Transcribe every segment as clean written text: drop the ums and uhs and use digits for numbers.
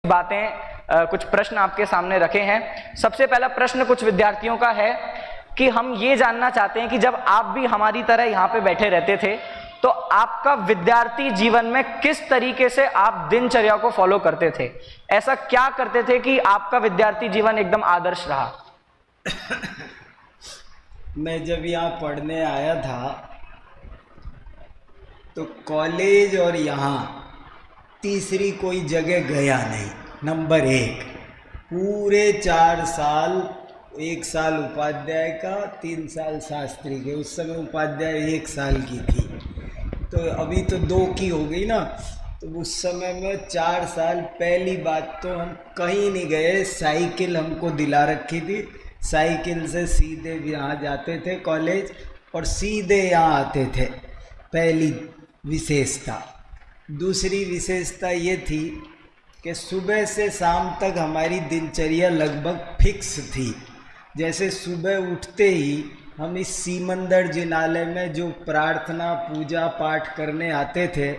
कुछ प्रश्न आपके सामने रखे हैं। सबसे पहला प्रश्न कुछ विद्यार्थियों का है कि हम ये जानना चाहते हैं कि जब आप भी हमारी तरह यहाँ पे बैठे रहते थे तो आपका विद्यार्थी जीवन में किस तरीके से आप दिनचर्या को फॉलो करते थे, ऐसा क्या करते थे कि आपका विद्यार्थी जीवन एकदम आदर्श रहा? मैं जब यहाँ पढ़ने आया था तो कॉलेज और यहाँ तीसरी कोई जगह गया नहीं। नंबर एक, पूरे 4 साल, 1 साल उपाध्याय का, 3 साल शास्त्री के। उस समय उपाध्याय 1 साल की थी, तो अभी तो 2 की हो गई ना। तो उस समय में 4 साल, पहली बात तो हम कहीं नहीं गए। साइकिल हमको दिला रखी थी, साइकिल से सीधे यहाँ जाते थे कॉलेज और सीधे यहाँ आते थे, पहली विशेषता। दूसरी विशेषता ये थी कि सुबह से शाम तक हमारी दिनचर्या लगभग फिक्स थी। जैसे सुबह उठते ही हम इस सीमंदर जिनालय में जो प्रार्थना पूजा पाठ करने आते थे,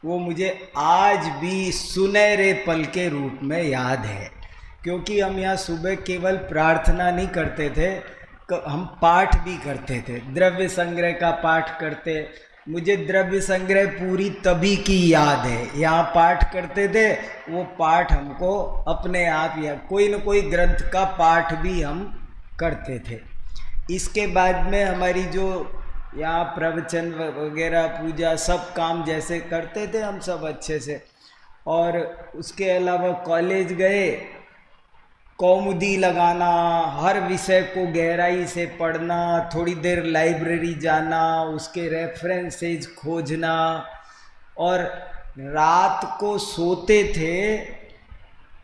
वो मुझे आज भी सुनहरे पल के रूप में याद है। क्योंकि हम यहाँ सुबह केवल प्रार्थना नहीं करते थे, हम पाठ भी करते थे। द्रव्य संग्रह का पाठ करते। मुझे द्रव्य संग्रह पूरी तभी की याद है। यहाँ पाठ करते थे, वो पाठ हमको अपने आप या कोई न कोई ग्रंथ का पाठ भी हम करते थे। इसके बाद में हमारी जो यहाँ प्रवचन वगैरह पूजा सब काम जैसे करते थे हम सब अच्छे से। और उसके अलावा कॉलेज गए, कौमुदी लगाना, हर विषय को गहराई से पढ़ना, थोड़ी देर लाइब्रेरी जाना, उसके रेफरेंसेज खोजना। और रात को सोते थे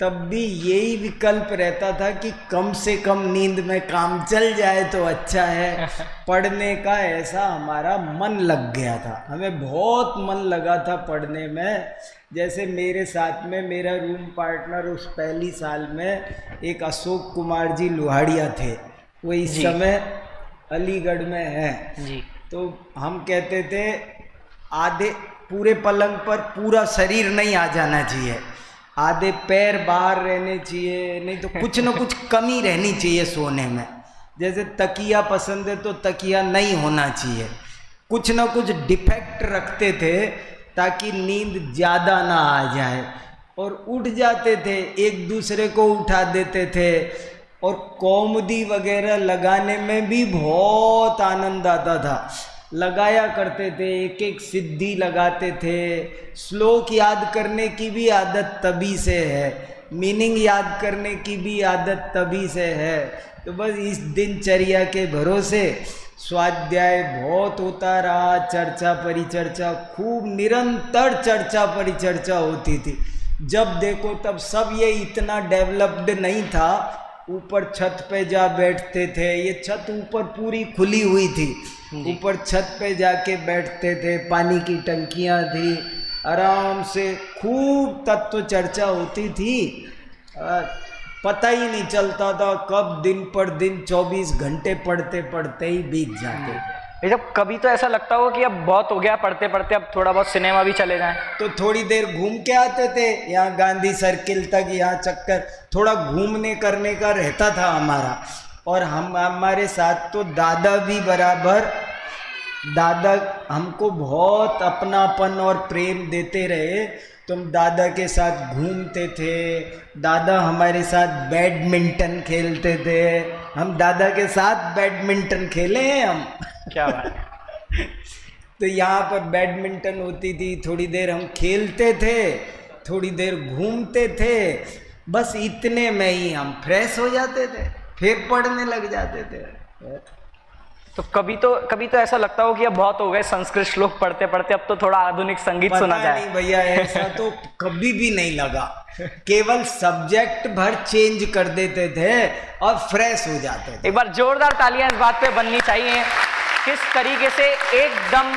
तब भी यही विकल्प रहता था कि कम से कम नींद में काम चल जाए तो अच्छा है। पढ़ने का ऐसा हमारा मन लग गया था, हमें बहुत मन लगा था पढ़ने में। जैसे मेरे साथ में मेरा रूम पार्टनर उस पहली साल में एक अशोक कुमार जी लोहाड़िया थे, वो इस समय अलीगढ़ में हैं जी। तो हम कहते थे आधे पूरे पलंग पर पूरा शरीर नहीं आ जाना चाहिए, आधे पैर बाहर रहने चाहिए, नहीं तो कुछ न कुछ कमी रहनी चाहिए सोने में। जैसे तकिया पसंद है तो तकिया नहीं होना चाहिए, कुछ न कुछ डिफेक्ट रखते थे ताकि नींद ज़्यादा ना आ जाए। और उठ जाते थे, एक दूसरे को उठा देते थे। और कौमुदी वगैरह लगाने में भी बहुत आनंद आता था, लगाया करते थे, एक एक सिद्धि लगाते थे। श्लोक याद करने की भी आदत तभी से है, मीनिंग याद करने की भी आदत तभी से है। तो बस इस दिनचर्या के भरोसे स्वाध्याय बहुत होता रहा, चर्चा परिचर्चा खूब, निरंतर चर्चा परिचर्चा होती थी। जब देखो तब सब ये इतना डेवलप्ड नहीं था। ऊपर छत पे जा बैठते थे, ये छत ऊपर पूरी खुली हुई थी, ऊपर छत पे जाके बैठते थे, पानी की टंकियाँ थी, आराम से खूब तत्व चर्चा होती थी। पता ही नहीं चलता था कब दिन पर दिन 24 घंटे पढ़ते पढ़ते ही बीत जाते थे। जब कभी तो ऐसा लगता हो कि अब बहुत हो गया पढ़ते पढ़ते, अब थोड़ा बहुत सिनेमा भी चले जाएं, तो थोड़ी देर घूम के आते थे, यहाँ गांधी सर्किल तक, यहाँ चक्कर, थोड़ा घूमने करने का रहता था हमारा। और हमारे साथ तो दादा भी बराबर, दादा हमको बहुत अपनापन और प्रेम देते रहे। तुम दादा के साथ घूमते थे, दादा हमारे साथ बैडमिंटन खेलते थे। हम दादा के साथ बैडमिंटन खेले हैं हम। क्या बात। तो यहाँ पर बैडमिंटन होती थी, थोड़ी देर हम खेलते थे, थोड़ी देर घूमते थे, बस इतने में ही हम फ्रेश हो जाते थे, फिर पढ़ने लग जाते थे। तो कभी तो ऐसा लगता हो कि अब बहुत हो गए संस्कृत श्लोक पढ़ते पढ़ते, अब तो थोड़ा आधुनिक संगीत सुना जाए। नहीं भैया, ऐसा तो कभी भी नहीं लगा। केवल सब्जेक्ट भर चेंज कर देते थे और फ्रेश हो जाते थे। एक बार जोरदार तालियां इस बात पे बननी चाहिए, किस तरीके से एकदम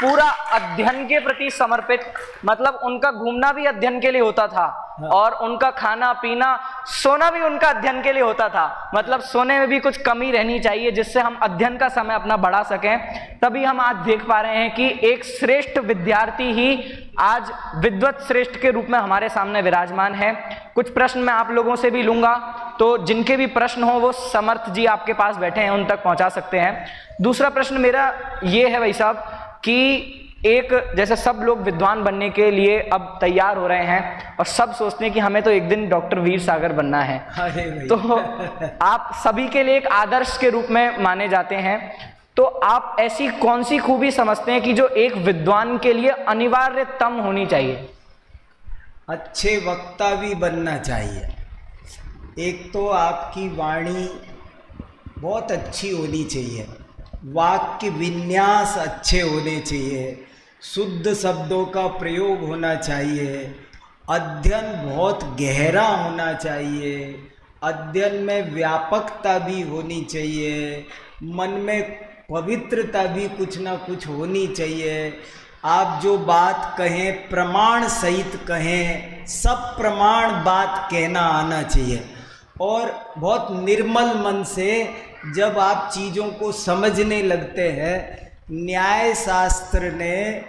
पूरा अध्ययन के प्रति समर्पित, मतलब उनका घूमना भी अध्ययन के लिए होता था और उनका खाना पीना सोना भी उनका अध्ययन के लिए होता था। मतलब सोने में भी कुछ कमी रहनी चाहिए जिससे हम अध्ययन का समय अपना बढ़ा सकें। तभी हम आज देख पा रहे हैं कि एक श्रेष्ठ विद्यार्थी ही आज विद्वत श्रेष्ठ के रूप में हमारे सामने विराजमान है। कुछ प्रश्न मैं आप लोगों से भी लूंगा, तो जिनके भी प्रश्न हो वो समर्थ जी आपके पास बैठे हैं, उन तक पहुंचा सकते हैं। दूसरा प्रश्न मेरा ये है भाई साहब कि एक जैसे सब लोग विद्वान बनने के लिए अब तैयार हो रहे हैं और सब सोचते हैं कि हमें तो एक दिन डॉक्टर वीर सागर बनना है, तो आप सभी के लिए एक आदर्श के रूप में माने जाते हैं। तो आप ऐसी कौन सी खूबी समझते हैं कि जो एक विद्वान के लिए अनिवार्यतम होनी चाहिए? अच्छे वक्ता भी बनना चाहिए। एक तो आपकी वाणी बहुत अच्छी होनी चाहिए, वाक्य विन्यास अच्छे होने चाहिए, शुद्ध शब्दों का प्रयोग होना चाहिए, अध्ययन बहुत गहरा होना चाहिए, अध्ययन में व्यापकता भी होनी चाहिए, मन में पवित्रता भी कुछ ना कुछ होनी चाहिए। आप जो बात कहें प्रमाण सहित कहें, सब प्रमाण बात कहना आना चाहिए और बहुत निर्मल मन से जब आप चीज़ों को समझने लगते हैं। न्याय शास्त्र ने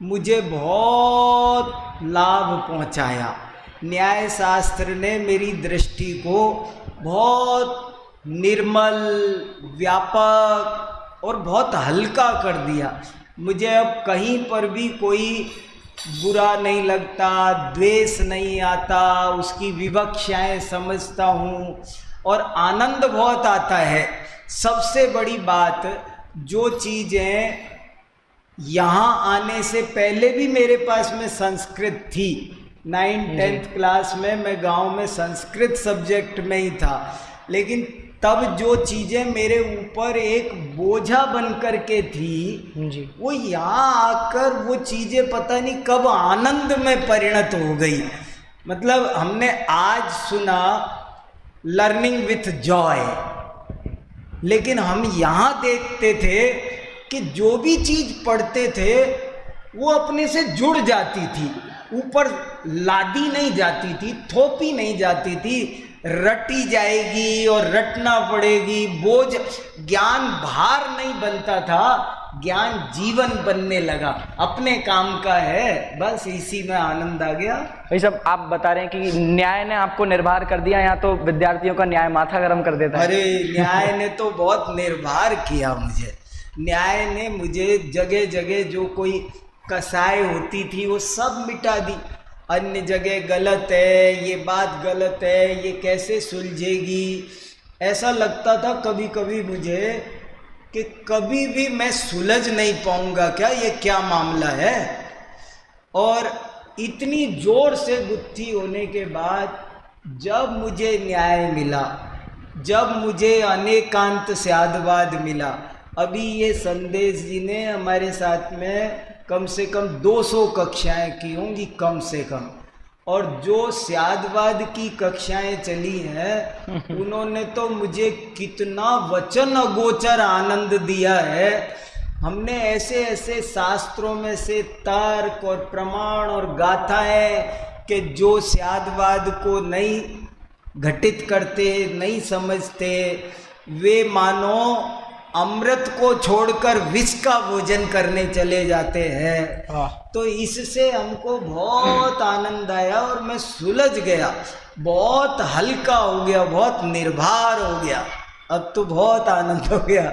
मुझे बहुत लाभ पहुंचाया, न्याय शास्त्र ने मेरी दृष्टि को बहुत निर्मल, व्यापक और बहुत हल्का कर दिया। मुझे अब कहीं पर भी कोई बुरा नहीं लगता, द्वेष नहीं आता, उसकी विवक्षाएं समझता हूँ और आनंद बहुत आता है। सबसे बड़ी बात, जो चीज़ें यहाँ आने से पहले भी मेरे पास में संस्कृत थी, 9th-10th क्लास में मैं गांव में संस्कृत सब्जेक्ट में ही था, लेकिन तब जो चीज़ें मेरे ऊपर एक बोझा बन कर के थी जी, वो यहाँ आकर वो चीज़ें पता नहीं कब आनंद में परिणत हो गई। मतलब हमने आज सुना लर्निंग विथ जॉय, लेकिन हम यहाँ देखते थे कि जो भी चीज़ पढ़ते थे वो अपने से जुड़ जाती थी, ऊपर लादी नहीं जाती थी, थोपी नहीं जाती थी, रटी जाएगी और रटना पड़ेगी। बोझ, ज्ञान भार नहीं बनता था, ज्ञान जीवन बनने लगा, अपने काम का है, बस इसी में आनंद आ गया। भाई साहब आप बता रहे हैं कि न्याय ने आपको निर्भर कर दिया, यहाँ तो विद्यार्थियों का न्याय माथा गरम कर देता है। अरे न्याय ने तो बहुत निर्भर किया मुझे, न्याय ने मुझे जगह जगह जो कोई कसाई होती थी वो सब मिटा दी। अन्य जगह गलत है, ये बात गलत है, ये कैसे सुलझेगी, ऐसा लगता था कभी कभी मुझे कि कभी भी मैं सुलझ नहीं पाऊंगा क्या, ये क्या मामला है। और इतनी जोर से गुत्थी होने के बाद जब मुझे न्याय मिला, जब मुझे अनेकांत स्यादवाद मिला, अभी ये संदेश जी ने हमारे साथ में कम से कम 200 कक्षाएं की होंगी कम से कम, और जो स्यादवाद की कक्षाएं चली हैं उन्होंने तो मुझे कितना वचन अगोचर आनंद दिया है। हमने ऐसे ऐसे शास्त्रों में से तर्क और प्रमाण और गाथाएं कि जो स्यादवाद को नहीं घटित करते, नहीं समझते, वे मानो अमृत को छोड़कर विष का भोजन करने चले जाते हैं। तो इससे हमको बहुत आनंद आया और मैं सुलझ गया, बहुत हल्का हो गया, बहुत निर्भर हो गया, अब तो बहुत आनंद हो गया।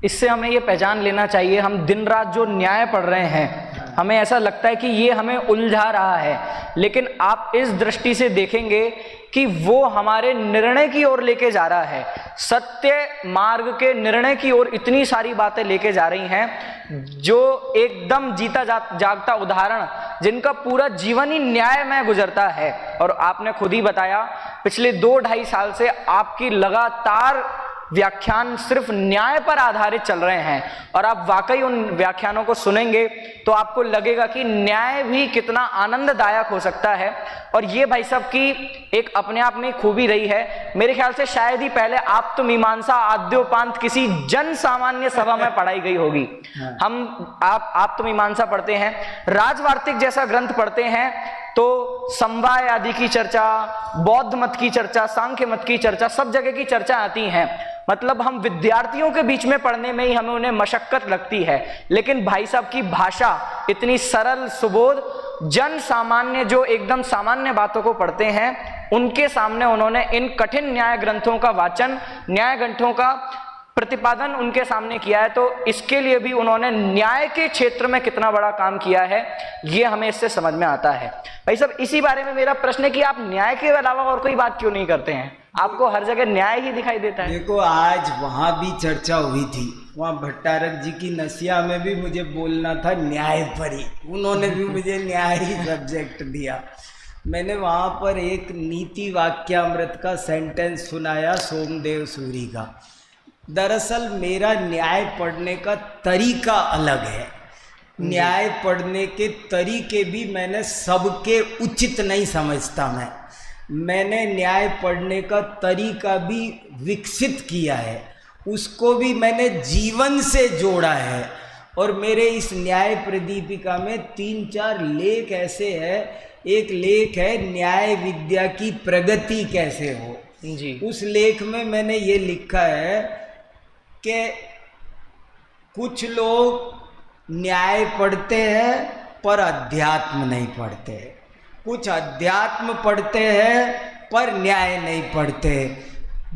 इससे हमें ये पहचान लेना चाहिए, हम दिन रात जो न्याय पढ़ रहे हैं हमें ऐसा लगता है कि ये हमें उलझा रहा है, लेकिन आप इस दृष्टि से देखेंगे कि वो हमारे निर्णय की ओर लेके जा रहा है, सत्य मार्ग के निर्णय की ओर इतनी सारी बातें लेके जा रही हैं जो एकदम जीता जागता उदाहरण, जिनका पूरा जीवन ही न्याय में गुजरता है। और आपने खुद ही बताया पिछले 2-2.5 साल से आपकी लगातार व्याख्यान सिर्फ न्याय पर आधारित चल रहे हैं और आप वाकई उन व्याख्यानों को सुनेंगे तो आपको लगेगा कि न्याय भी कितना आनंददायक हो सकता है। और ये भाई साहब की एक अपने आप में खूबी रही है। मेरे ख्याल से शायद ही पहले आप्तमीमांसा आद्योपांत किसी जन सामान्य सभा में पढ़ाई गई होगी। हम आप आप्तमीमांसा पढ़ते हैं, राजवार्तिक जैसा ग्रंथ पढ़ते हैं तो समवाय आदि की चर्चा, बौद्ध मत की चर्चा, सांख्य मत की चर्चा, सब जगह की चर्चा आती है। मतलब हम विद्यार्थियों के बीच में पढ़ने में ही हमें उन्हें मशक्कत लगती है, लेकिन भाई साहब की भाषा इतनी सरल सुबोध, जन सामान्य जो एकदम सामान्य बातों को पढ़ते हैं उनके सामने उन्होंने इन कठिन न्याय ग्रंथों का वाचन, न्याय ग्रंथों का प्रतिपादन उनके सामने किया है। तो इसके लिए भी उन्होंने न्याय के क्षेत्र में कितना बड़ा काम किया है ये हमें इससे समझ में आता है। भाई साहब इसी बारे में मेरा प्रश्न है कि आप न्याय के अलावा और कोई बात क्यों नहीं करते हैं? आपको हर जगह न्याय ही दिखाई देता है। देखो आज वहाँ भी चर्चा हुई थी, वहाँ भट्टारक जी की नसिया में भी मुझे बोलना था न्याय पर ही, उन्होंने भी मुझे न्याय ही सब्जेक्ट दिया। मैंने वहाँ पर एक नीति वाक्यामृत का सेंटेंस सुनाया सोमदेव सूरी का। दरअसल मेरा न्याय पढ़ने का तरीका अलग है। न्याय पढ़ने के तरीके भी मैंने सबके उचित नहीं समझता। मैंने न्याय पढ़ने का तरीका भी विकसित किया है, उसको भी मैंने जीवन से जोड़ा है। और मेरे इस न्याय प्रदीपिका में 3-4 लेख ऐसे हैं। एक लेख है न्याय विद्या की प्रगति कैसे हो जी। उस लेख में मैंने ये लिखा है कि कुछ लोग न्याय पढ़ते हैं पर अध्यात्म नहीं पढ़ते, कुछ अध्यात्म पढ़ते हैं पर न्याय नहीं पढ़ते।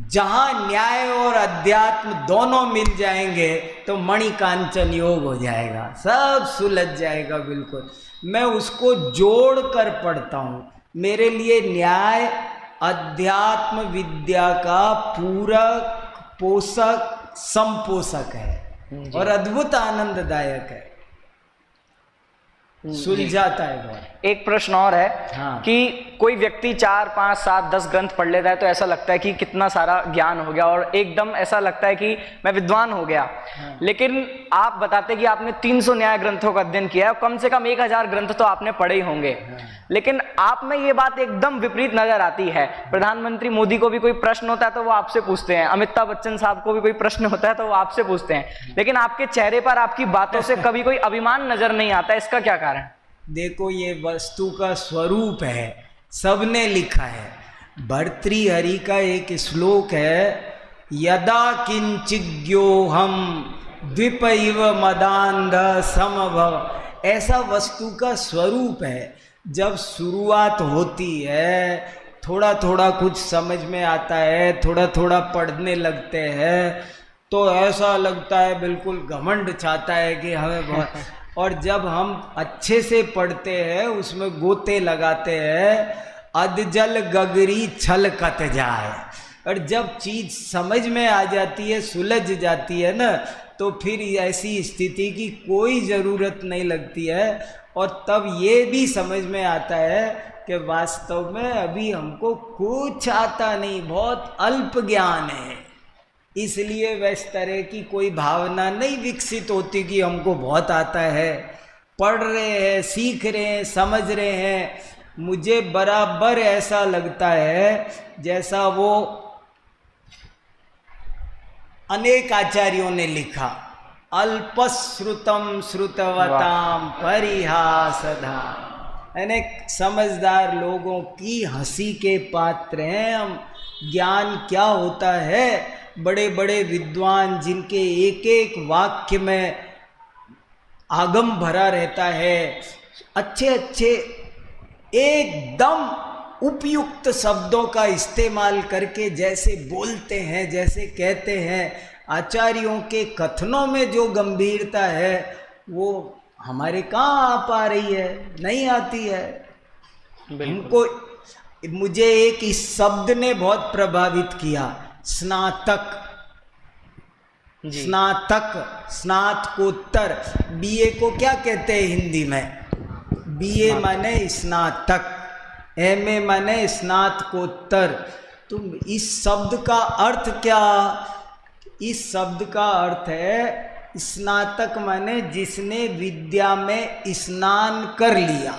जहाँ न्याय और अध्यात्म दोनों मिल जाएंगे तो मणिकांचन योग हो जाएगा, सब सुलझ जाएगा बिल्कुल। मैं उसको जोड़ कर पढ़ता हूँ। मेरे लिए न्याय अध्यात्म विद्या का पूरक, पोषक, संपोषक है और अद्भुत आनंददायक है, सुलझाता है बहुत। एक प्रश्न और है हाँ। कि कोई व्यक्ति 4, 5, 7, 10 ग्रंथ पढ़ लेता है तो ऐसा लगता है कि कितना सारा ज्ञान हो गया और एकदम ऐसा लगता है कि मैं विद्वान हो गया। हाँ। लेकिन आप बताते कि आपने 300 न्याय ग्रंथों का अध्ययन किया है, कम से कम 1000 ग्रंथ तो आपने पढ़े ही होंगे। हाँ। लेकिन आप में ये बात एकदम विपरीत नजर आती है। प्रधानमंत्री मोदी को भी कोई प्रश्न होता है तो वो आपसे पूछते हैं, अमिताभ बच्चन साहब को भी कोई प्रश्न होता है तो वो आपसे पूछते हैं, लेकिन आपके चेहरे पर, आपकी बातों से कभी कोई अभिमान नजर नहीं आता। इसका क्या कारण? देखो ये वस्तु का स्वरूप है, सबने लिखा है। भर्तृहरि का एक श्लोक है, यदा किंचिज्ञोहम द्विपैव मदांध समभव। ऐसा वस्तु का स्वरूप है। जब शुरुआत होती है, थोड़ा थोड़ा कुछ समझ में आता है, थोड़ा थोड़ा पढ़ने लगते हैं तो ऐसा लगता है बिल्कुल घमंड छाता है कि हमें बहुत। और जब हम अच्छे से पढ़ते हैं, उसमें गोते लगाते हैं, अधजल गगरी छलकत जाए। और जब चीज समझ में आ जाती है, सुलझ जाती है ना, तो फिर ऐसी स्थिति की कोई ज़रूरत नहीं लगती है। और तब ये भी समझ में आता है कि वास्तव में अभी हमको कुछ आता नहीं, बहुत अल्प ज्ञान है। इसलिए वैस तरह की कोई भावना नहीं विकसित होती कि हमको बहुत आता है। पढ़ रहे हैं, सीख रहे हैं, समझ रहे हैं। मुझे बराबर ऐसा लगता है जैसा वो अनेक आचार्यों ने लिखा, अल्पश्रुतम श्रुतवताम परिहासधा। यानी समझदार लोगों की हंसी के पात्र हैं हम। ज्ञान क्या होता है? बड़े बड़े विद्वान जिनके एक एक वाक्य में आगम भरा रहता है, अच्छे अच्छे एकदम उपयुक्त शब्दों का इस्तेमाल करके जैसे बोलते हैं, जैसे कहते हैं, आचार्यों के कथनों में जो गंभीरता है वो हमारे कहाँ आ पा रही है? नहीं आती है हमको। मुझे एक इस शब्द ने बहुत प्रभावित किया, स्नातक। स्नातक, स्नातकोत्तर। बीए को क्या कहते हैं हिंदी में? बीए माने स्नातक, एमए माने स्नातकोत्तर। तो इस शब्द का अर्थ क्या इस शब्द का अर्थ है स्नातक, माने जिसने विद्या में स्नान कर लिया।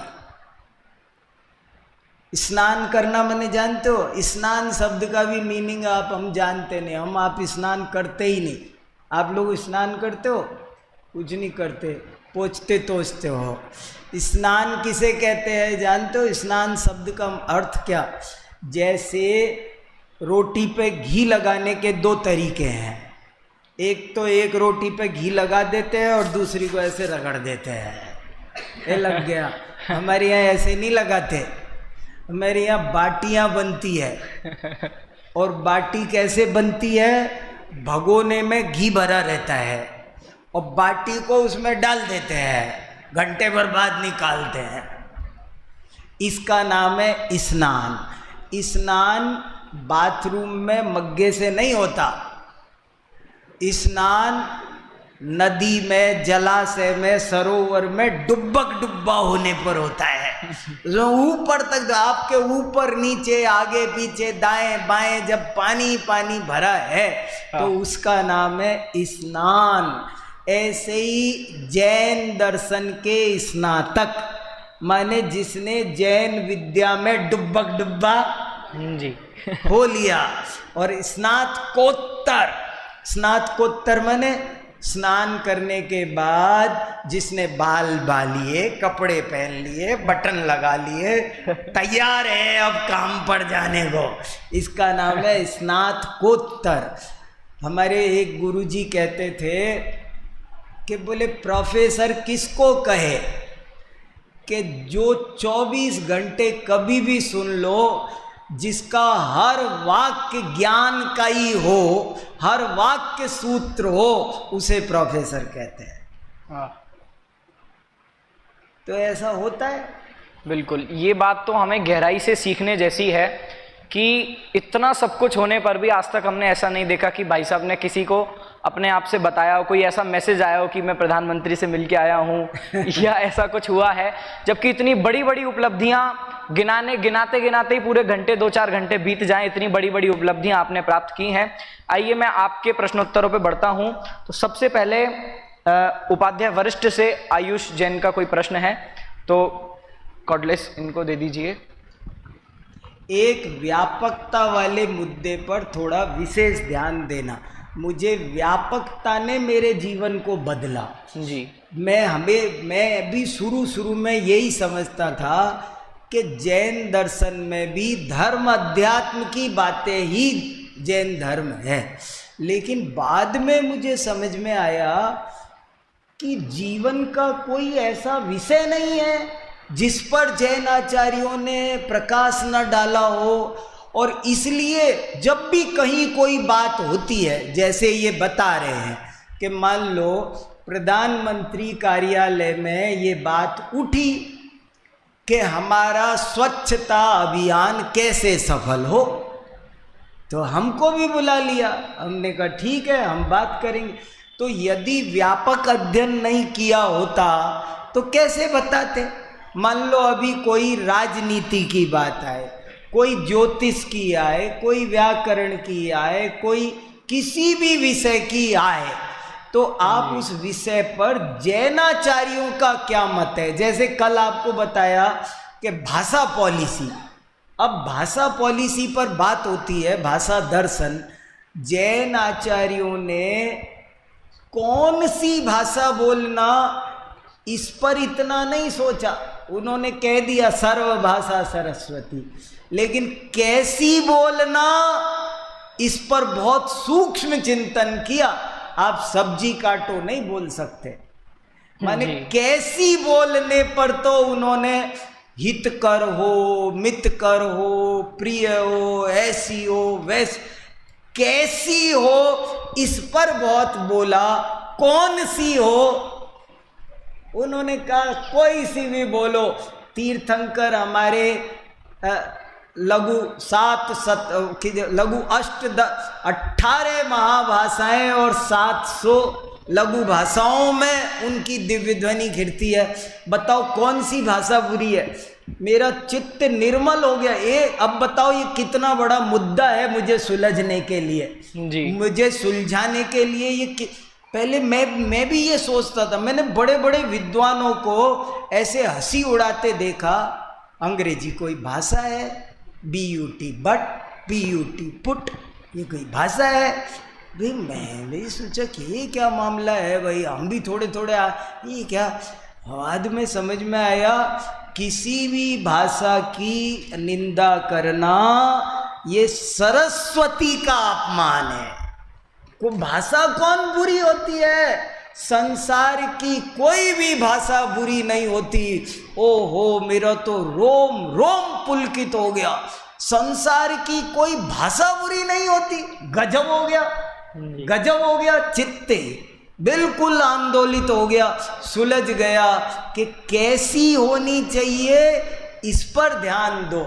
स्नान करना माने जानते हो, स्नान शब्द का भी मीनिंग हम जानते नहीं, आप स्नान करते ही नहीं। आप लोग स्नान करते हो? कुछ नहीं करते, पोछते तोछते हो। स्नान किसे कहते हैं जानते हो? स्नान शब्द का अर्थ क्या? जैसे रोटी पे घी लगाने के दो तरीके हैं। एक तो एक रोटी पे घी लगा देते हैं और दूसरी को ऐसे रगड़ देते हैं, ये लग गया। हमारे यहाँ ऐसे नहीं लगाते, हमारे यहाँ बाटियाँ बनती है। और बाटी कैसे बनती है? भगोने में घी भरा रहता है और बाटी को उसमें डाल देते हैं, घंटे भर बाद निकालते हैं। इसका नाम है स्नान। स्नान बाथरूम में मग्गे से नहीं होता, स्नान नदी में, जलाशय में, सरोवर में डुब्बक डुब्बा होने पर होता है। जो ऊपर तक, आपके ऊपर नीचे आगे पीछे दाएं बाएं जब पानी पानी भरा है तो उसका नाम है स्नान। ऐसे ही जैन दर्शन के स्नातक माने जिसने जैन विद्या में डुब्बक डुब्बा जी हो लिया। और स्नातकोत्तर, स्नातकोत्तर माने स्नान करने के बाद जिसने बाल बालिए, कपड़े पहन लिए, बटन लगा लिए, तैयार है अब काम पर जाने को, इसका नाम है स्नातकोत्तर। हमारे एक गुरुजी कहते थे कि बोले प्रोफेसर किसको कहे कि जो 24 घंटे कभी भी सुन लो, जिसका हर वाक्य ज्ञान का ही हो, हर वाक्य सूत्र हो, उसे प्रोफेसर कहते हैं। तो ऐसा होता है। बिल्कुल, ये बात तो हमें गहराई से सीखने जैसी है कि इतना सब कुछ होने पर भी आज तक हमने ऐसा नहीं देखा कि भाई साहब ने किसी को अपने आप से बताया हो, कोई ऐसा मैसेज आया हो कि मैं प्रधानमंत्री से मिलके आया हूँ या ऐसा कुछ हुआ है। जबकि इतनी बड़ी बड़ी उपलब्धियाँ गिनाते गिनाते ही पूरे घंटे 2-4 घंटे बीत जाएं, इतनी बड़ी बड़ी उपलब्धियां आपने प्राप्त की हैं। आइए मैं आपके प्रश्नोत्तरों पे बढ़ता हूं। तो सबसे पहले उपाध्याय वरिष्ठ से आयुष जैन का कोई प्रश्न है तो कॉर्डलेस इनको दे दीजिए। एक व्यापकता वाले मुद्दे पर थोड़ा विशेष ध्यान देना। मुझे व्यापकता ने मेरे जीवन को बदला जी। मैं भी शुरू में यही समझता था कि जैन दर्शन में भी धर्म अध्यात्म की बातें ही जैन धर्म है, लेकिन बाद में मुझे समझ में आया कि जीवन का कोई ऐसा विषय नहीं है जिस पर जैन आचार्यों ने प्रकाश न डाला हो। और इसलिए जब भी कहीं कोई बात होती है, जैसे ये बता रहे हैं कि मान लो प्रधानमंत्री कार्यालय में ये बात उठी कि हमारा स्वच्छता अभियान कैसे सफल हो, तो हमको भी बुला लिया। हमने कहा ठीक है, हम बात करेंगे। तो यदि व्यापक अध्ययन नहीं किया होता तो कैसे बताते? मान लो अभी कोई राजनीति की बात आए, कोई ज्योतिष की आए, कोई व्याकरण की आए, कोई किसी भी विषय की आए, तो आप उस विषय पर जैनाचार्यों का क्या मत है। जैसे कल आपको बताया कि भाषा पॉलिसी, अब भाषा पॉलिसी पर बात होती है, भाषा दर्शन। जैन आचार्यों ने कौन सी भाषा बोलना इस पर इतना नहीं सोचा, उन्होंने कह दिया सर्वभाषा सरस्वती, लेकिन कैसी बोलना इस पर बहुत सूक्ष्म चिंतन किया। आप सब्जी काटो नहीं बोल सकते, माने कैसी बोलने पर तो उन्होंने हितकर हो, मितकर हो, प्रिय हो, ऐसी हो, वैसी, कैसी हो इस पर बहुत बोला। कौन सी हो, उन्होंने कहा कोई सी भी बोलो। तीर्थंकर हमारे लघु 18 महाभाषाएं और 700 लघु भाषाओं में उनकी दिव्य ध्वनि घिरती है। बताओ कौन सी भाषा बुरी है? मेरा चित्त निर्मल हो गया। ये अब बताओ ये कितना बड़ा मुद्दा है मुझे सुलझने के लिए जी। मुझे सुलझाने के लिए। ये पहले मैं भी ये सोचता था, मैंने बड़े बड़े विद्वानों को ऐसे हंसी उड़ाते देखा, अंग्रेजी कोई भाषा है, BUT बट, PUT पुट, ये कोई भाषा है भाई। मैं भी सोचा कि ये क्या मामला है भाई, हम भी थोड़े थोड़े ये क्या। बाद में समझ में आया किसी भी भाषा की निंदा करना ये सरस्वती का अपमान है। को भाषा कौन बुरी होती है? संसार की कोई भी भाषा बुरी नहीं होती। ओहो मेरा तो रोम रोम पुलकित हो गया। संसार की कोई भाषा बुरी नहीं होती। गजब हो गया, गजब हो गया। चित्ते बिल्कुल आंदोलित हो गया, सुलझ गया कि कैसी होनी चाहिए, इस पर ध्यान दो।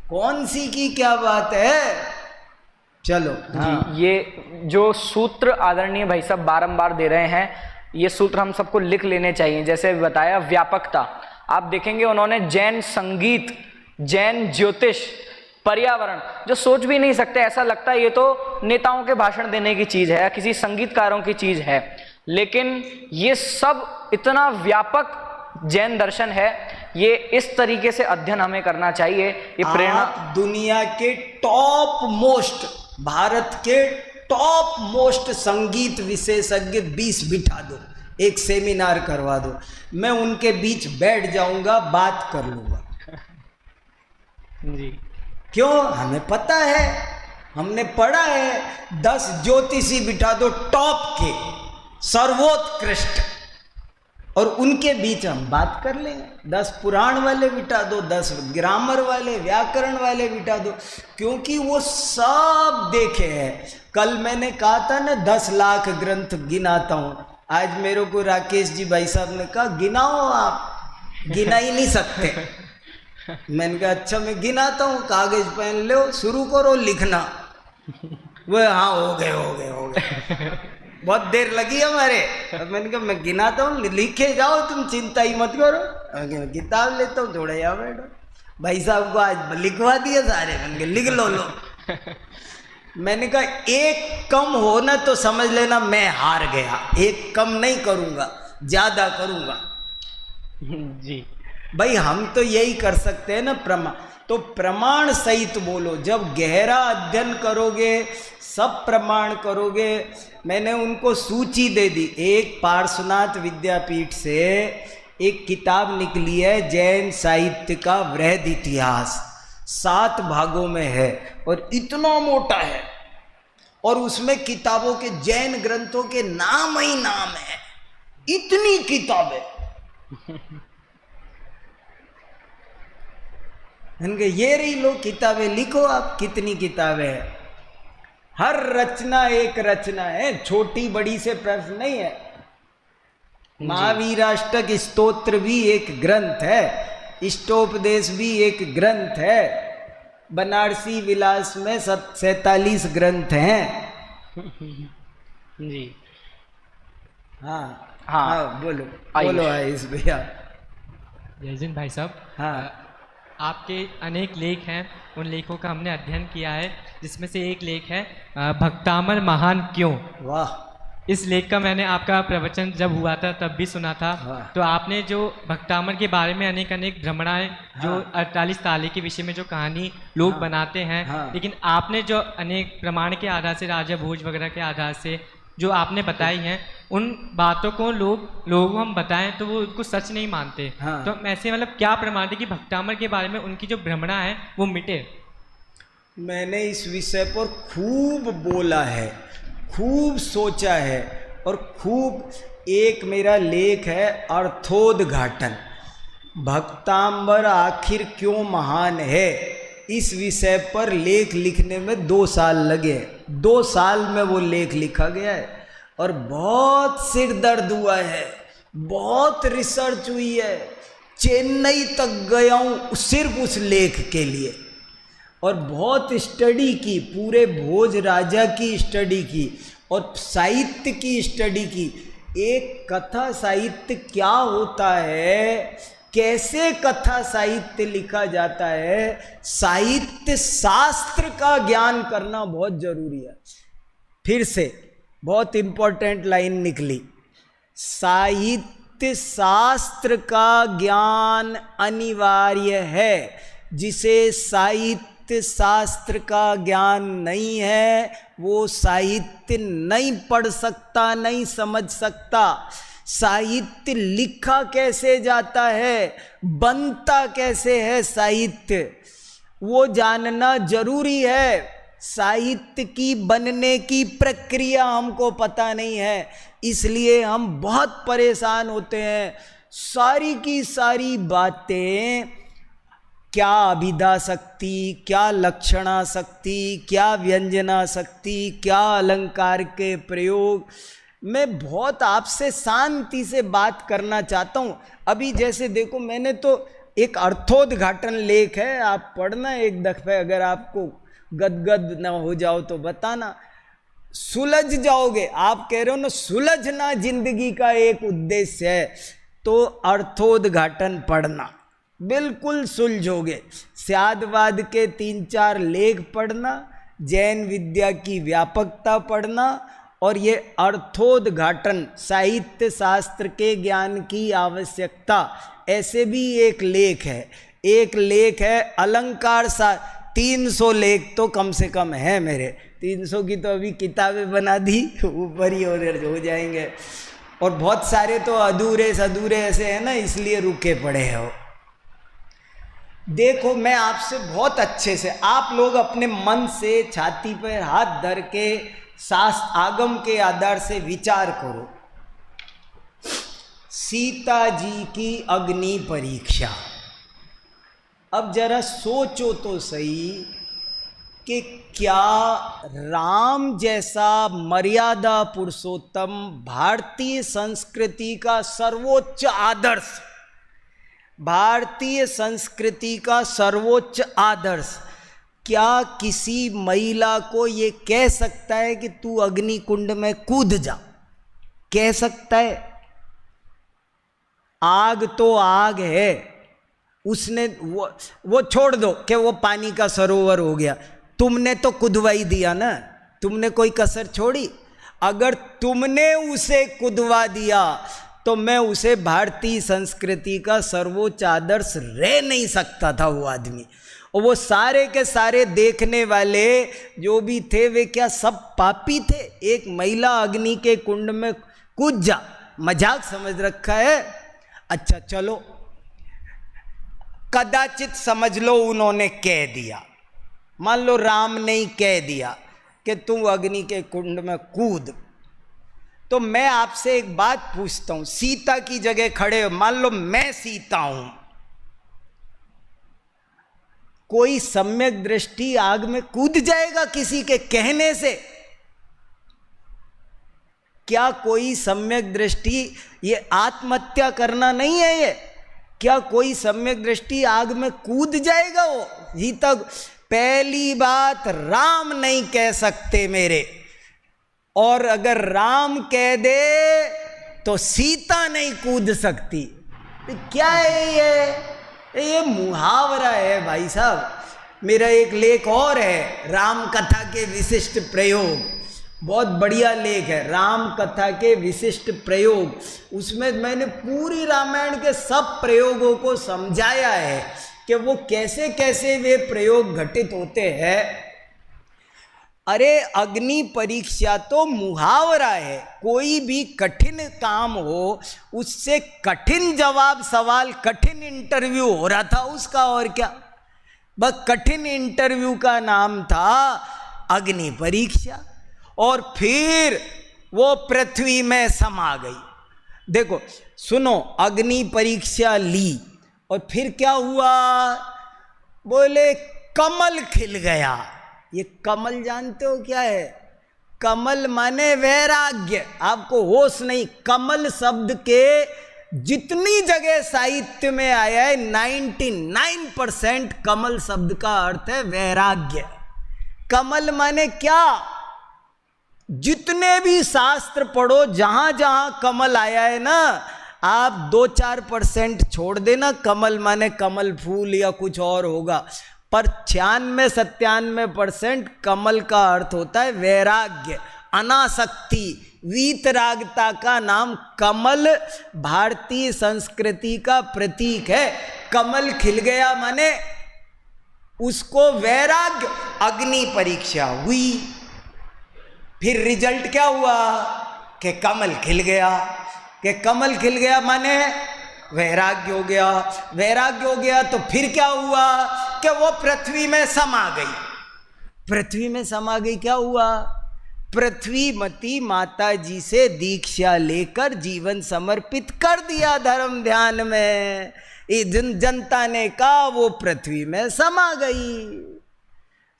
कौन सी की क्या बात है। चलो हाँ। ये जो सूत्र आदरणीय भाई साहब बारंबार दे रहे हैं, ये सूत्र हम सबको लिख लेने चाहिए। जैसे बताया व्यापकता, आप देखेंगे उन्होंने जैन संगीत, जैन ज्योतिष, पर्यावरण, जो सोच भी नहीं सकते, ऐसा लगता है ये तो नेताओं के भाषण देने की चीज है या किसी संगीतकारों की चीज है, लेकिन ये सब इतना व्यापक जैन दर्शन है। ये इस तरीके से अध्ययन हमें करना चाहिए। ये प्रेरणा, दुनिया के टॉप मोस्ट, भारत के टॉप मोस्ट संगीत विशेषज्ञ 20 बिठा दो, एक सेमिनार करवा दो, मैं उनके बीच बैठ जाऊंगा, बात कर लूंगा जी। क्यों? हमें पता है, हमने पढ़ा है। 10 ज्योतिषी बिठा दो टॉप के, सर्वोत्कृष्ट, और उनके बीच हम बात कर लेंगे। 10 पुराण वाले बिठा दो, 10 ग्रामर वाले, व्याकरण वाले बिठा दो, क्योंकि वो सब देखे हैं। कल मैंने कहा था ना 10 लाख ग्रंथ गिनाता हूं। आज मेरे को राकेश जी भाई साहब ने कहा गिनाओ, आप गिना ही नहीं सकते। मैंने कहा अच्छा मैं गिनाता हूँ, कागज पेन लो, शुरू करो लिखना। वो हाँ हो गए बहुत देर लगी हमारे। अब मैंने कहा मैं गिनाता हूँ, लिखे जाओ, तुम चिंता ही मत करो। किताब लेता हूँ, थोड़ा यहाँ बैठो। भाई साहब को आज लिखवा दिया सारे, मैंने कहा लिख लो। मैंने कहा एक कम हो ना तो समझ लेना मैं हार गया। एक कम नहीं करूँगा, ज़्यादा करूँगा जी। भाई हम तो यही कर सकते हैं ना, प्रमाण। तो प्रमाण सहित बोलो। जब गहरा अध्ययन करोगे, सब प्रमाण करोगे। मैंने उनको सूची दे दी। एक पार्श्वनाथ विद्यापीठ से एक किताब निकली है, जैन साहित्य का वृहद इतिहास, 7 भागों में है और इतना मोटा है, और उसमें किताबों के, जैन ग्रंथों के नाम ही नाम है। इतनी किताबें। ये रही लो किताबें, लिखो आप कितनी किताबें हैं। हर रचना एक रचना है, छोटी बड़ी से प्रश्न नहीं है। महावीराष्टक स्तोत्र भी एक ग्रंथ है, इष्टोपदेश भी एक ग्रंथ है, बनारसी विलास में 47 ग्रंथ हैं। जी हाँ हाँ, हाँ बोलो बोलो आयुष भैया। जयजिन भाई साहब, हाँ आपके अनेक लेख हैं, उन लेखों का हमने अध्ययन किया है, जिसमें से एक लेख है भक्तामर महान क्यों। वाह। इस लेख का मैंने आपका प्रवचन जब हुआ था तब भी सुना था। तो आपने जो भक्तामर के बारे में अनेक भ्रमणाएं, जो 48 ताले के विषय में जो कहानी लोग बनाते हैं, लेकिन आपने जो अनेक प्रमाण के आधार से, राजा भोज वगैरह के आधार से जो आपने बताई हैं, उन बातों को लोगों को हम बताएं तो वो उनको सच नहीं मानते। तो ऐसे मतलब क्या प्रमाण थे कि भक्तामर के बारे में उनकी जो भ्रमणा है वो मिटे। मैंने इस विषय पर खूब बोला है, खूब सोचा है, और खूब, एक मेरा लेख है अर्थोद्घाटन, भक्तांबर आखिर क्यों महान है। इस विषय पर लेख लिखने में 2 साल लगे। 2 साल में वो लेख लिखा गया है, और बहुत सिर दर्द हुआ है, बहुत रिसर्च हुई है। चेन्नई तक गया हूँ सिर्फ उस लेख के लिए, और बहुत स्टडी की, पूरे भोज राजा की स्टडी की, और साहित्य की स्टडी की। एक कथा साहित्य क्या होता है, कैसे कथा साहित्य लिखा जाता है, साहित्य शास्त्र का ज्ञान करना बहुत जरूरी है। फिर से बहुत इंपॉर्टेंट लाइन निकली, साहित्य शास्त्र का ज्ञान अनिवार्य है। जिसे साहित्य शास्त्र का ज्ञान नहीं है वो साहित्य नहीं पढ़ सकता, नहीं समझ सकता। साहित्य लिखा कैसे जाता है, बनता कैसे है साहित्य, वो जानना जरूरी है। साहित्य की बनने की प्रक्रिया हमको पता नहीं है, इसलिए हम बहुत परेशान होते हैं। सारी की सारी बातें, क्या अभिधा शक्ति, क्या लक्षणा शक्ति, क्या व्यंजना शक्ति, क्या अलंकार के प्रयोग, मैं बहुत आपसे शांति से बात करना चाहता हूँ। अभी जैसे देखो, मैंने तो एक अर्थोद्घाटन लेख है, आप पढ़ना एक दफे, अगर आपको गदगद ना हो जाओ तो बताना, सुलझ जाओगे। आप कह रहे हो ना सुलझना जिंदगी का एक उद्देश्य है, तो अर्थोद्घाटन पढ़ना, बिल्कुल सुलझोगे। स्यादवाद के 3-4 लेख पढ़ना, जैन विद्या की व्यापकता पढ़ना, और ये अर्थोद्घाटन साहित्य शास्त्र के ज्ञान की आवश्यकता, ऐसे भी एक लेख है। एक लेख है अलंकार 300 लेख तो कम से कम है मेरे, 300 की तो अभी किताबें बना दी, ऊपर ही हो जाएंगे। और बहुत सारे तो अधूरे ऐसे हैं ना, इसलिए रुके पड़े हो। देखो, मैं आपसे बहुत अच्छे से, आप लोग अपने मन से छाती पर हाथ धर के शास्त्र आगम के आधार से विचार करो। सीता जी की अग्नि परीक्षा, अब जरा सोचो तो सही कि क्या राम जैसा मर्यादा पुरुषोत्तम, भारतीय संस्कृति का सर्वोच्च आदर्श, भारतीय संस्कृति का सर्वोच्च आदर्श, क्या किसी महिला को ये कह सकता है कि तू अग्नि कुंड में कूद जा? कह सकता है? आग तो आग है, उसने वो छोड़ दो कि वो पानी का सरोवर हो गया, तुमने तो कुदवाई दिया ना, तुमने कोई कसर छोड़ी? अगर तुमने उसे कुदवा दिया तो मैं उसे भारतीय संस्कृति का सर्वोच्च आदर्श रह नहीं सकता था वो आदमी। और वो सारे के सारे देखने वाले जो भी थे वे क्या सब पापी थे? एक महिला अग्नि के कुंड में कूद जा, मजाक समझ रखा है? अच्छा चलो, कदाचित समझ लो उन्होंने कह दिया, मान लो राम ने ही कह दिया कि तू अग्नि के कुंड में कूद, तो मैं आपसे एक बात पूछता हूं, सीता की जगह खड़े हो, मान लो मैं सीता हूं, कोई सम्यक दृष्टि आग में कूद जाएगा किसी के कहने से? क्या कोई सम्यक दृष्टि, ये आत्महत्या करना नहीं है ये, क्या कोई सम्यक दृष्टि आग में कूद जाएगा? वो ही तक पहली बात राम नहीं कह सकते मेरे, और अगर राम कह दे तो सीता नहीं कूद सकती। तो क्या है ये मुहावरा है भाई साहब। मेरा एक लेख और है, राम कथा के विशिष्ट प्रयोग, बहुत बढ़िया लेख है, राम कथा के विशिष्ट प्रयोग। उसमें मैंने पूरी रामायण के सब प्रयोगों को समझाया है कि वो कैसे कैसे वे प्रयोग घटित होते हैं। अरे अग्नि परीक्षा तो मुहावरा है, कोई भी कठिन काम हो उससे कठिन जवाब सवाल, कठिन इंटरव्यू हो रहा था उसका, और क्या, बस कठिन इंटरव्यू का नाम था अग्नि परीक्षा, और फिर वो पृथ्वी में समा गई। देखो सुनो, अग्नि परीक्षा ली और फिर क्या हुआ, बोले कमल खिल गया। ये कमल जानते हो क्या है? कमल माने वैराग्य, आपको होश नहीं। कमल शब्द के जितनी जगह साहित्य में आया है 99% कमल शब्द का अर्थ है वैराग्य। कमल माने क्या? जितने भी शास्त्र पढ़ो, जहां जहां कमल आया है ना, आप 2-4% छोड़ देना, कमल माने कमल फूल या कुछ और होगा, पर 96-97% कमल का अर्थ होता है वैराग्य, अनासक्ति, वीतरागता का नाम कमल भारतीय संस्कृति का प्रतीक है। कमल खिल गया माने उसको वैराग्य, अग्नि परीक्षा हुई, फिर रिजल्ट क्या हुआ कि कमल खिल गया, कि कमल खिल गया माने वैराग्य हो गया, वैराग्य हो गया तो फिर क्या हुआ कि वो पृथ्वी में समा गई, पृथ्वी में समा गई, क्या हुआ, पृथ्वीमती माता जी से दीक्षा लेकर जीवन समर्पित कर दिया धर्म ध्यान में, जनता ने कहा वो पृथ्वी में समा गई।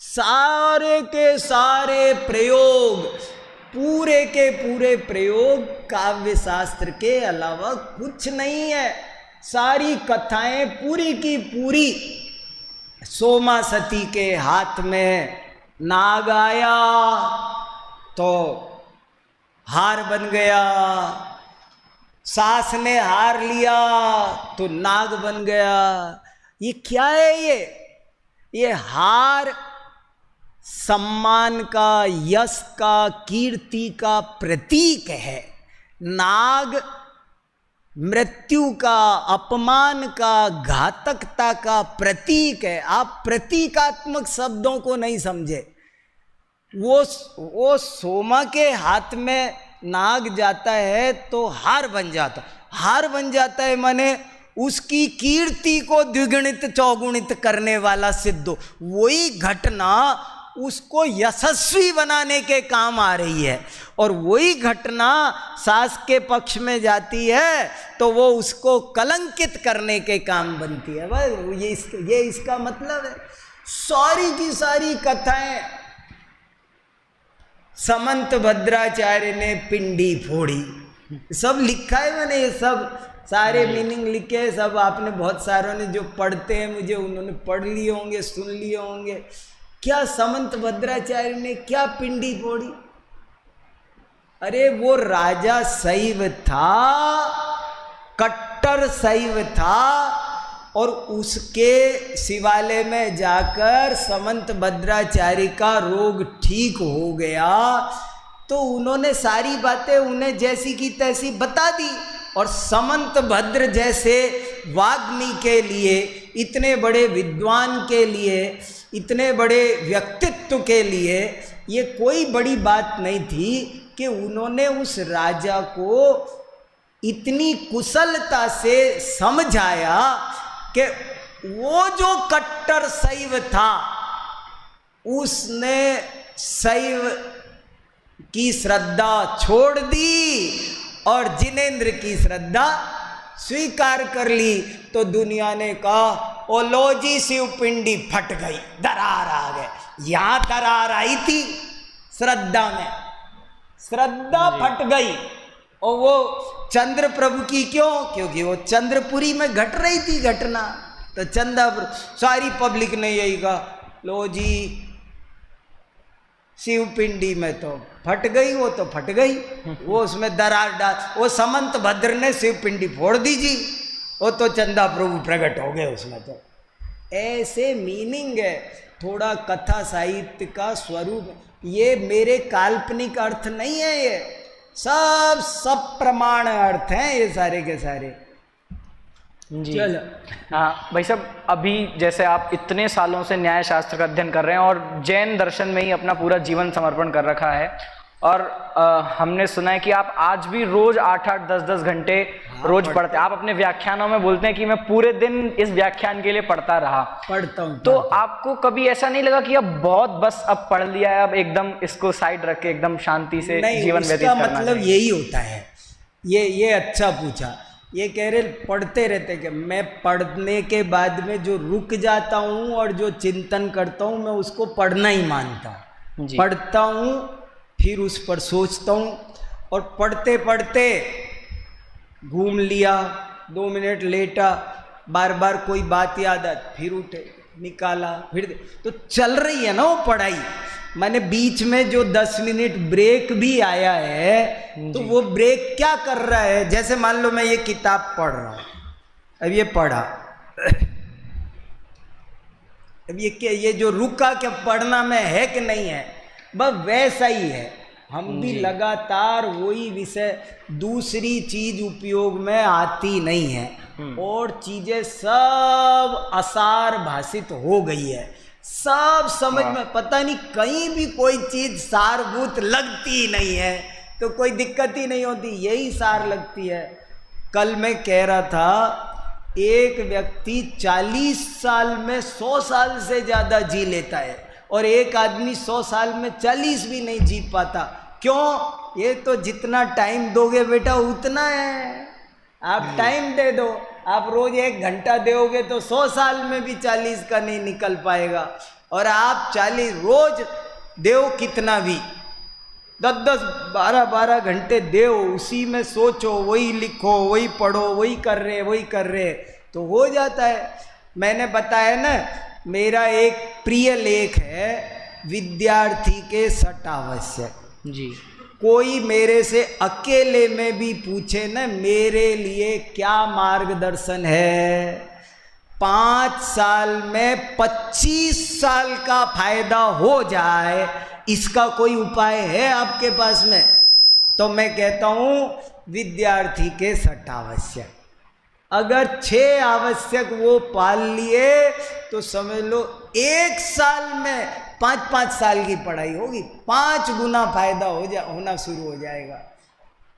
सारे के सारे प्रयोग, पूरे के पूरे प्रयोग काव्य शास्त्र के अलावा कुछ नहीं है। सारी कथाएं पूरी की पूरी सोमा सती के हाथ में नाग आया तो हार बन गया, सास ने हार लिया तो नाग बन गया। ये क्या है? ये हार सम्मान का, यश का, कीर्ति का प्रतीक है। नाग मृत्यु का, अपमान का, घातकता का प्रतीक है। आप प्रतीकात्मक शब्दों को नहीं समझे। वो सोमा के हाथ में नाग जाता है तो हार बन जाता, हार बन जाता है माने उसकी कीर्ति को द्विगुणित चौगुणित करने वाला सिद्ध। वही घटना उसको यशस्वी बनाने के काम आ रही है, और वही घटना सास के पक्ष में जाती है तो वो उसको कलंकित करने के काम बनती है। ये इसका मतलब है। सारी की सारी कथाएं समंत भद्राचार्य ने पिंडी फोड़ी, सब लिखा है मैंने, ये सब सारे मीनिंग लिखे हैं सब। आपने बहुत सारों ने जो पढ़ते हैं मुझे, उन्होंने पढ़ लिए होंगे, सुन लिए होंगे। क्या समंत भद्राचार्य ने क्या पिंडी फोड़ी? अरे वो राजा शैव था, कट्टर शैव था, और उसके शिवालय में जाकर समंत भद्राचार्य का रोग ठीक हो गया तो उन्होंने सारी बातें उन्हें जैसी की तैसी बता दी। और समंत भद्र जैसे वाग्मी के लिए, इतने बड़े विद्वान के लिए, इतने बड़े व्यक्तित्व के लिए ये कोई बड़ी बात नहीं थी कि उन्होंने उस राजा को इतनी कुशलता से समझाया कि वो जो कट्टर शैव था उसने शैव की श्रद्धा छोड़ दी और जिनेंद्र की श्रद्धा स्वीकार कर ली। तो दुनिया ने कहा ओ लो जी शिव पिंडी फट गई, दरार आ गए। यहां दरार आई थी श्रद्धा में, श्रद्धा फट गई। और वो चंद्र प्रभु की क्यों? क्योंकि वो चंद्रपुरी में घट रही थी घटना। तो चंद्र सारी पब्लिक ने यही कहा लो जी शिव पिंडी में तो फट गई, वो तो फट गई, वो उसमें दरार डाल, वो समंत भद्र ने शिव पिंडी फोड़ दी जी, वो तो चंदा प्रभु प्रकट हो गए उसमें। तो ऐसे मीनिंग है थोड़ा कथा साहित्य का स्वरूप। ये मेरे काल्पनिक अर्थ नहीं है, ये सब प्रमाण अर्थ हैं ये सारे के सारे जी। हाँ भाई साहब, अभी जैसे आप इतने सालों से न्याय शास्त्र का अध्ययन कर रहे हैं और जैन दर्शन में ही अपना पूरा जीवन समर्पण कर रखा है, और हमने सुना है कि आप आज भी रोज 8-8, 10-10 घंटे रोज पढ़ते हैं। आप अपने व्याख्यानों में बोलते हैं कि मैं पूरे दिन इस व्याख्यान के लिए पढ़ता हूँ। तो आपको कभी ऐसा नहीं लगा कि अब बहुत बस अब पढ़ लिया है, अब एकदम इसको साइड रख के एकदम शांति से जीवन व्यतीत करना? मतलब यही होता है। ये अच्छा पूछा। ये कह रहे पढ़ते रहते कि मैं पढ़ने के बाद में जो रुक जाता हूँ और जो चिंतन करता हूँ मैं उसको पढ़ना ही मानता हूँ। पढ़ता हूँ फिर उस पर सोचता हूँ, और पढ़ते पढ़ते घूम लिया, 2 मिनट लेटा, बार बार कोई बात याद आती, फिर उठे, निकाला, फिर तो चल रही है ना वो पढ़ाई। मैंने बीच में जो 10 मिनट ब्रेक भी आया है, तो वो ब्रेक क्या कर रहा है? जैसे मान लो मैं ये किताब पढ़ रहा हूं, अब ये पढ़ा, अब ये जो रुका क्या पढ़ना में है कि नहीं है, बस वैसा ही है। हम भी लगातार वही विषय, दूसरी चीज उपयोग में आती नहीं है और चीजें सब असार भाषित हो गई है, सब समझ में, पता नहीं कहीं भी कोई चीज सारभूत लगती ही नहीं है, तो कोई दिक्कत ही नहीं होती, यही सार लगती है। कल मैं कह रहा था, एक व्यक्ति 40 साल में 100 साल से ज्यादा जी लेता है और एक आदमी 100 साल में 40 भी नहीं जी पाता। क्यों? ये तो जितना टाइम दोगे बेटा उतना है। आप टाइम दे दो, आप रोज 1 घंटा दोगे तो 100 साल में भी 40 का नहीं निकल पाएगा। और आप 40 रोज दो, कितना भी 10-10, 12-12 घंटे दो, उसी में सोचो, वही लिखो, वही पढ़ो, वही कर रहे तो हो जाता है। मैंने बताया ना, मेरा एक प्रिय लेख है, विद्यार्थी के सट आवश्यक जी। कोई मेरे से अकेले में भी पूछे ना, मेरे लिए क्या मार्गदर्शन है, 5 साल में 25 साल का फायदा हो जाए, इसका कोई उपाय है आपके पास में? तो मैं कहता हूं विद्यार्थी के सट आवश्यक, अगर 6 आवश्यक वो पाल लिए तो समझ लो 1 साल में 5-5 साल की पढ़ाई होगी, 5 गुना फायदा होना शुरू हो जाएगा।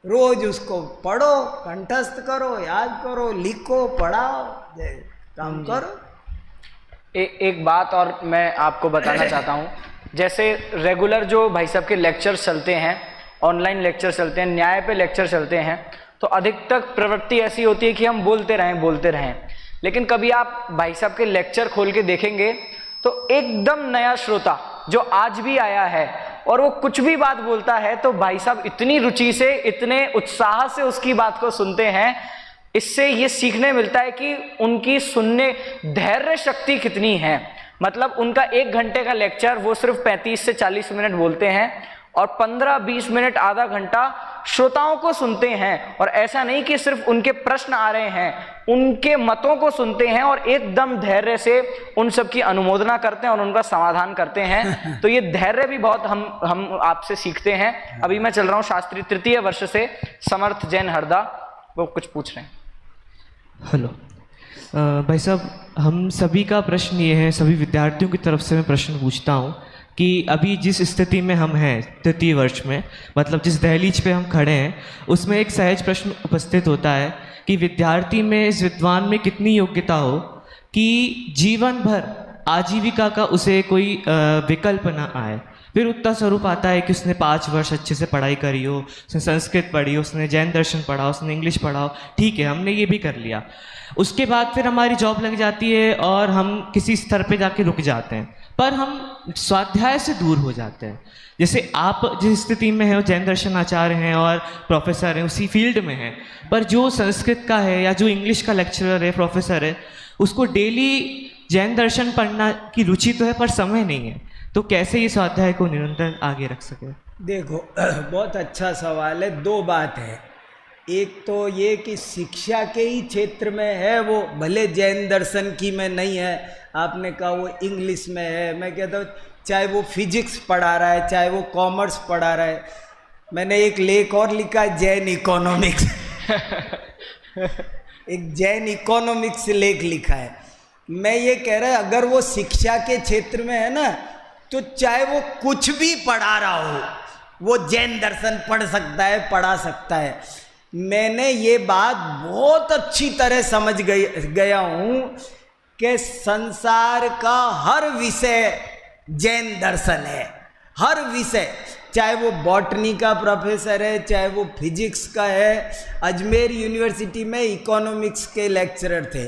रोज उसको पढ़ो, कंठस्थ करो, याद करो, लिखो, पढ़ाओ, काम करो। एक बात और मैं आपको बताना चाहता हूँ, जैसे रेगुलर जो भाई साहब के लेक्चर चलते हैं, ऑनलाइन लेक्चर चलते हैं, न्याय पे लेक्चर चलते हैं, तो अधिकतर प्रवृत्ति ऐसी होती है कि हम बोलते रहें, लेकिन कभी आप भाई साहब के लेक्चर खोल के देखेंगे तो एकदम नया श्रोता जो आज भी आया है और वो कुछ भी बात बोलता है तो भाई साहब इतनी रुचि से, इतने उत्साह से उसकी बात को सुनते हैं। इससे ये सीखने मिलता है कि उनकी सुनने धैर्य शक्ति कितनी है। मतलब उनका 1 घंटे का लेक्चर वो सिर्फ 35 से 40 मिनट बोलते हैं और 15-20 मिनट, आधा घंटा श्रोताओं को सुनते हैं। और ऐसा नहीं कि सिर्फ उनके प्रश्न आ रहे हैं, उनके मतों को सुनते हैं और एकदम धैर्य से उन सब की अनुमोदना करते हैं और उनका समाधान करते हैं। तो ये धैर्य भी बहुत हम आपसे सीखते हैं। अभी मैं चल रहा हूँ शास्त्री 3य वर्ष से, समर्थ जैन हरदा, वो कुछ पूछ रहे हैं। हेलो भाई साहब, हम सभी का प्रश्न ये है, सभी विद्यार्थियों की तरफ से मैं प्रश्न पूछता हूँ कि अभी जिस स्थिति में हम हैं 3य वर्ष में, मतलब जिस दहलीज पे हम खड़े हैं, उसमें एक सहज प्रश्न उपस्थित होता है कि विद्यार्थी में, इस विद्वान में कितनी योग्यता हो कि जीवन भर आजीविका का उसे कोई विकल्प ना आए। फिर उत्तर स्वरूप आता है कि उसने 5 वर्ष अच्छे से पढ़ाई करी हो, उसने संस्कृत पढ़ी, उसने जैन दर्शन पढ़ा, उसने इंग्लिश पढ़ा, ठीक है, हमने ये भी कर लिया। उसके बाद फिर हमारी जॉब लग जाती है और हम किसी स्तर पे जाके रुक जाते हैं, पर हम स्वाध्याय से दूर हो जाते हैं। जैसे आप जिस स्थिति में हैं, वो जैन दर्शन आचार्य हैं और प्रोफेसर हैं, उसी फील्ड में हैं, पर जो संस्कृत का है या जो इंग्लिश का लेक्चरर है, प्रोफेसर है, उसको डेली जैन दर्शन पढ़ना की रुचि तो है पर समय नहीं है। तो कैसे ये स्वाध्याय को निरंतर आगे रख सके? देखो, बहुत अच्छा सवाल है। 2 बात है। एक तो ये कि शिक्षा के ही क्षेत्र में है वो, भले जैन दर्शन की में नहीं है, आपने कहा वो इंग्लिश में है, मैं कहता हूँ चाहे वो फिजिक्स पढ़ा रहा है, चाहे वो कॉमर्स पढ़ा रहा है। मैंने एक लेख और लिखा है, जैन इकोनॉमिक्स एक जैन इकोनॉमिक्स लेख लिखा है। मैं ये कह रहा है, अगर वो शिक्षा के क्षेत्र में है ना, तो चाहे वो कुछ भी पढ़ा रहा हो, वो जैन दर्शन पढ़ सकता है, पढ़ा सकता है। मैंने ये बात बहुत अच्छी तरह समझ गया हूँ कि संसार का हर विषय जैन दर्शन है, हर विषय, चाहे वो बॉटनी का प्रोफेसर है, चाहे वो फिजिक्स का है। अजमेर यूनिवर्सिटी में इकोनॉमिक्स के लेक्चरर थे,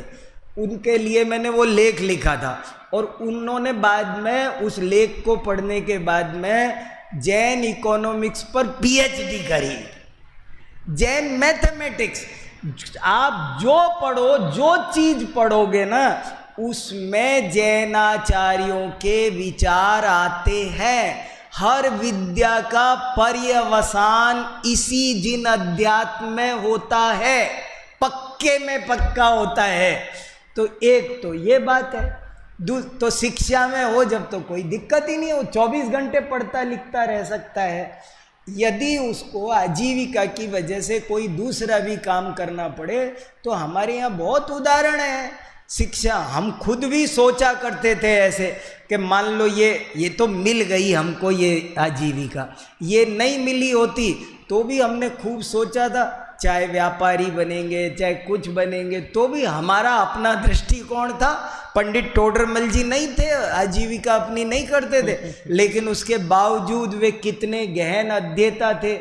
उनके लिए मैंने वो लेख लिखा था और उन्होंने बाद में उस लेख को पढ़ने के बाद में जैन इकोनॉमिक्स पर पीएचडी करी। जैन मैथमेटिक्स, आप जो पढ़ो, जो चीज पढ़ोगे ना, उसमें जैनाचार्यों के विचार आते हैं। हर विद्या का पर्यवसान इसी जिन अध्यात्म में होता है, पक्के में पक्का होता है। तो एक तो ये बात है। तो शिक्षा में हो जब तो कोई दिक्कत ही नहीं है, वो 24 घंटे पढ़ता लिखता रह सकता है। यदि उसको आजीविका की वजह से कोई दूसरा भी काम करना पड़े तो हमारे यहाँ बहुत उदाहरण है। शिक्षा हम खुद भी सोचा करते थे ऐसे कि मान लो ये तो मिल गई हमको ये आजीविका, ये नहीं मिली होती तो भी हमने खूब सोचा था, चाहे व्यापारी बनेंगे चाहे कुछ बनेंगे, तो भी हमारा अपना दृष्टिकोण था। पंडित टोडरमल जी नहीं थे, आजीविका अपनी नहीं करते थे, लेकिन उसके बावजूद वे कितने गहन अध्येता थे।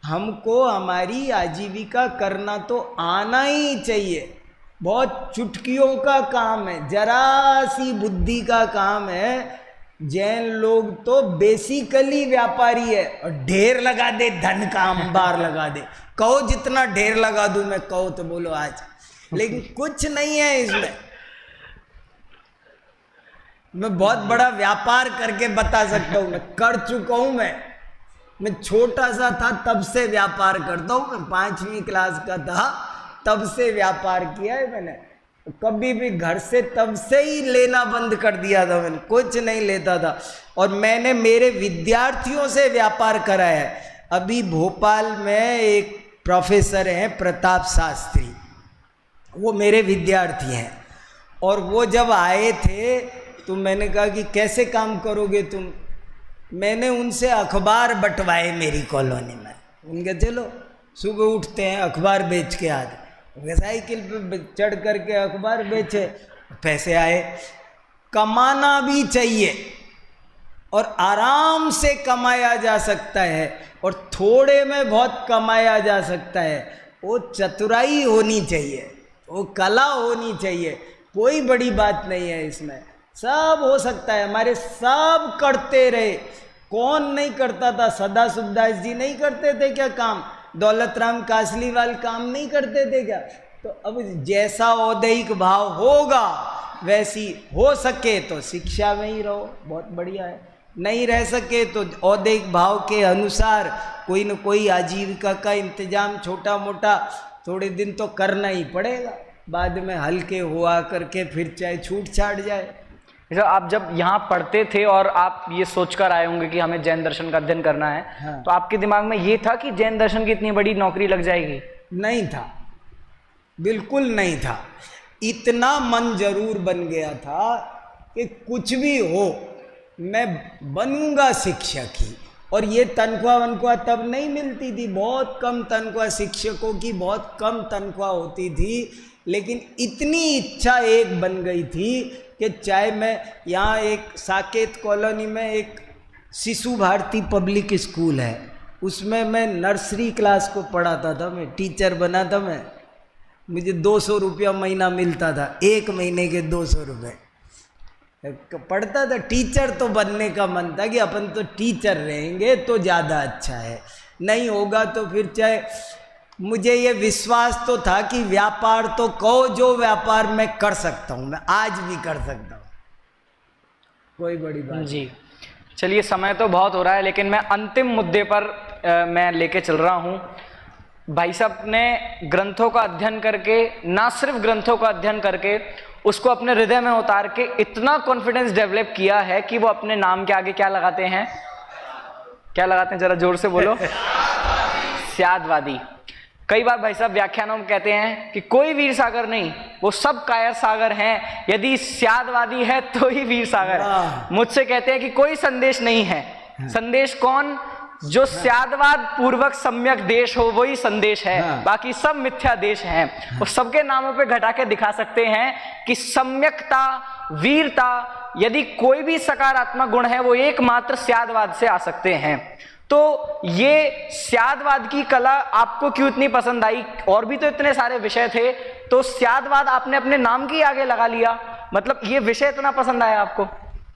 हमको हमारी आजीविका करना तो आना ही चाहिए। बहुत चुटकियों का काम है, जरा सी बुद्धि का काम है। जैन लोग तो बेसिकली व्यापारी है और ढेर लगा दे, धन का अंबार लगा दे। कहो जितना ढेर लगा दूं मैं, कहो तो बोलो आज, लेकिन कुछ नहीं है इसमें। मैं बहुत बड़ा व्यापार करके बता सकता हूं, मैं कर चुका हूं। मैं छोटा सा था तब से व्यापार करता हूं। मैं 5वीं क्लास का था तब से व्यापार किया है मैंने। कभी भी घर से तब से ही लेना बंद कर दिया था, मैंने कुछ नहीं लेता था। और मैंने मेरे विद्यार्थियों से व्यापार करा है। अभी भोपाल में एक प्रोफेसर हैं प्रताप शास्त्री, वो मेरे विद्यार्थी हैं। और वो जब आए थे तो मैंने कहा कि कैसे काम करोगे तुम। मैंने उनसे अखबार बंटवाए मेरी कॉलोनी में। उनके चलो सुबह उठते हैं अखबार बेच के आते, साइकिल पे चढ़ करके अखबार बेचे, पैसे आए। कमाना भी चाहिए और आराम से कमाया जा सकता है और थोड़े में बहुत कमाया जा सकता है। वो चतुराई होनी चाहिए, वो कला होनी चाहिए। कोई बड़ी बात नहीं है इसमें, सब हो सकता है। हमारे सब करते रहे, कौन नहीं करता था? सदा सुखदास जी नहीं करते थे क्या काम? दौलत राम कासलीवाल काम नहीं करते थे क्या? तो अब जैसा औदैहिक भाव होगा वैसी हो सके तो शिक्षा में ही रहो, बहुत बढ़िया है। नहीं रह सके तो औदैहिक भाव के अनुसार कोई न कोई आजीविका का इंतजाम छोटा मोटा थोड़े दिन तो करना ही पड़ेगा। बाद में हल्के हुआ करके फिर चाहे छूट छाट जाए। आप जब यहाँ पढ़ते थे और आप ये सोचकर आए होंगे कि हमें जैन दर्शन का अध्ययन करना है, हाँ। तो आपके दिमाग में ये था कि जैन दर्शन की इतनी बड़ी नौकरी लग जाएगी? नहीं था, बिल्कुल नहीं था। इतना मन जरूर बन गया था कि कुछ भी हो मैं बनूंगा शिक्षक ही। और ये तनख्वाह वनख्वाह तब नहीं मिलती थी, बहुत कम तनख्वाह, शिक्षकों की बहुत कम तनख्वाह होती थी। लेकिन इतनी इच्छा एक बन गई थी कि चाहे मैं यहाँ एक साकेत कॉलोनी में एक शिशु भारती पब्लिक स्कूल है, उसमें मैं नर्सरी क्लास को पढ़ाता था, मैं टीचर बना था। मैं मुझे 200 रुपया महीना मिलता था, 1 महीने के 200 रुपये पढ़ता था। टीचर तो बनने का मन था कि अपन तो टीचर रहेंगे तो ज़्यादा अच्छा है, नहीं होगा तो फिर चाहे। मुझे ये विश्वास तो था कि व्यापार तो कहो जो व्यापार मैं कर सकता हूँ, मैं आज भी कर सकता हूँ, कोई बड़ी बात जी। चलिए समय तो बहुत हो रहा है, लेकिन मैं अंतिम मुद्दे पर मैं लेके चल रहा हूँ। भाई साहब ने ग्रंथों का अध्ययन करके, ना सिर्फ ग्रंथों का अध्ययन करके, उसको अपने हृदय में उतार के इतना कॉन्फिडेंस डेवलप किया है कि वो अपने नाम के आगे क्या लगाते हैं? क्या लगाते हैं? जरा जोर से बोलो। स्यादवादी। कई बार भाई साहब व्याख्यानों में कहते हैं कि कोई वीर सागर नहीं, वो सब कायर सागर हैं। यदि स्यादवादी है तो ही वीर सागर है। मुझसे कहते हैं कि कोई संदेश नहीं है। संदेश कौन? जो स्यादवाद पूर्वक सम्यक देश हो वही संदेश है, बाकी सब मिथ्या देश हैं। और सबके नामों पे घटा के दिखा सकते हैं कि सम्यकता, वीरता, यदि कोई भी सकारात्मक गुण है वो एकमात्र स्यादवाद से आ सकते हैं। तो ये स्यादवाद की कला आपको क्यों इतनी पसंद आई? और भी तो इतने सारे विषय थे, तो स्यादवाद आपने अपने नाम के आगे लगा लिया, मतलब ये विषय इतना पसंद आया आपको?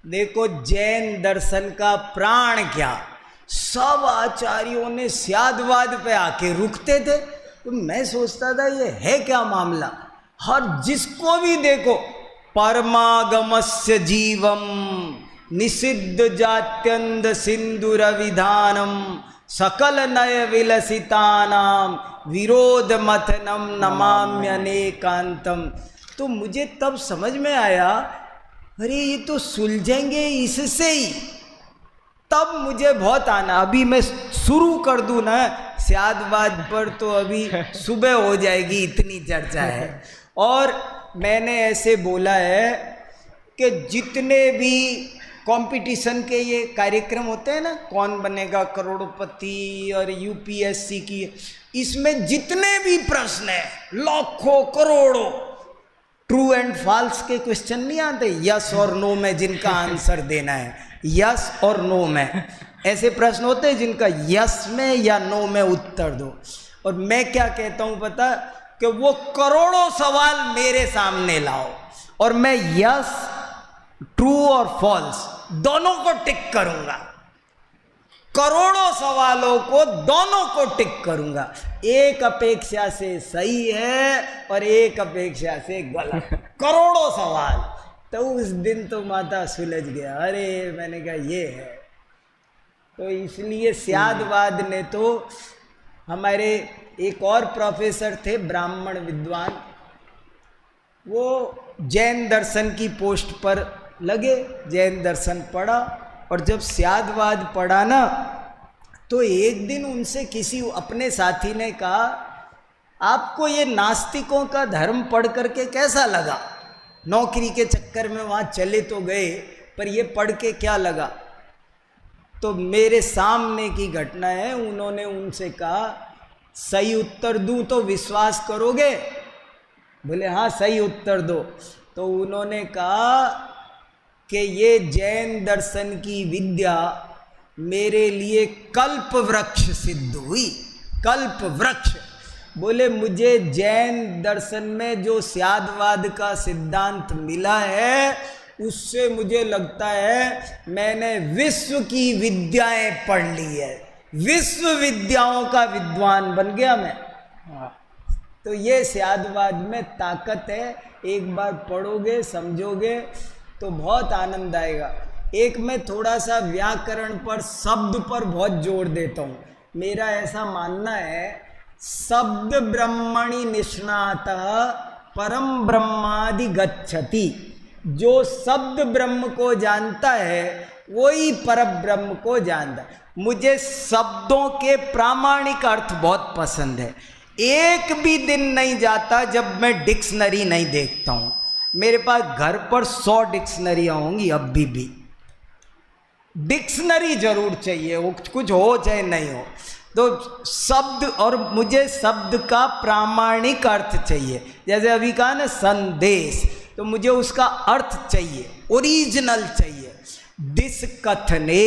देखो, जैन दर्शन का प्राण क्या, सब आचार्यों ने स्यादवाद पे आके रुकते थे। तो मैं सोचता था ये है क्या मामला। हर जिसको भी देखो परमागमस्य जीवम निषिद्ध जात्यंध सिंदूर विधानम सकल नय विलसितानाम विरोध मथनम नमाम्यनेकांतम। तो मुझे तब समझ में आया, अरे ये तो सुलझेंगे इससे ही। तब मुझे बहुत आना, अभी मैं शुरू कर दूं ना स्यादवाद पर तो अभी सुबह हो जाएगी, इतनी चर्चा है। और मैंने ऐसे बोला है कि जितने भी कंपटीशन के ये कार्यक्रम होते हैं ना, कौन बनेगा करोड़पति और यूपीएससी की, इसमें जितने भी प्रश्न हैं, लाखों करोड़ों, ट्रू एंड फॉल्स के क्वेश्चन नहीं आते, यस और नो में जिनका आंसर देना है, यस और नो में, ऐसे प्रश्न होते हैं जिनका यस में या नो में उत्तर दो। और मैं क्या कहता हूं पता, कि वो करोड़ों सवाल मेरे सामने लाओ और मैं यस, ट्रू और फॉल्स दोनों को टिक करूंगा, करोड़ों सवालों को दोनों को टिक करूंगा, एक अपेक्षा से सही है और एक अपेक्षा से गलत, करोड़ों सवाल। तो उस दिन तो माथा सुलझ गया, अरे मैंने कहा ये है। तो इसलिए स्यादवाद ने तो, हमारे एक और प्रोफेसर थे ब्राह्मण विद्वान, वो जैन दर्शन की पोस्ट पर लगे, जैन दर्शन पढ़ा, और जब स्यादवाद पढ़ा ना, तो एक दिन उनसे किसी अपने साथी ने कहा, आपको ये नास्तिकों का धर्म पढ़ करके कैसा लगा? नौकरी के चक्कर में वहाँ चले तो गए, पर ये पढ़ के क्या लगा? तो मेरे सामने की घटना है, उन्होंने उनसे कहा, सही उत्तर दूं तो विश्वास करोगे? बोले हाँ सही उत्तर दो। तो उन्होंने कहा कि ये जैन दर्शन की विद्या मेरे लिए कल्प वृक्ष सिद्ध हुई, कल्प वृक्ष। बोले मुझे जैन दर्शन में जो स्यादवाद का सिद्धांत मिला है, उससे मुझे लगता है मैंने विश्व की विद्याएं पढ़ ली है, विश्व विद्याओं का विद्वान बन गया मैं। तो ये स्यादवाद में ताकत है, एक बार पढ़ोगे समझोगे तो बहुत आनंद आएगा। एक मैं थोड़ा सा व्याकरण पर, शब्द पर बहुत जोर देता हूँ। मेरा ऐसा मानना है, शब्द ब्रह्मणि निष्णातः परम ब्रह्मादि गच्छति। जो शब्द ब्रह्म को जानता है वही परब्रह्म को जानता है। मुझे शब्दों के प्रामाणिक अर्थ बहुत पसंद है। एक भी दिन नहीं जाता जब मैं डिक्शनरी नहीं देखता हूँ। मेरे पास घर पर 100 डिक्शनरियाँ होंगी, अभी भी डिक्शनरी जरूर चाहिए, वो कुछ हो चाहे नहीं हो। तो शब्द, और मुझे शब्द का प्रामाणिक अर्थ चाहिए। जैसे अभी कहा ना संदेश, तो मुझे उसका अर्थ चाहिए, ओरिजिनल चाहिए। दिस कथने,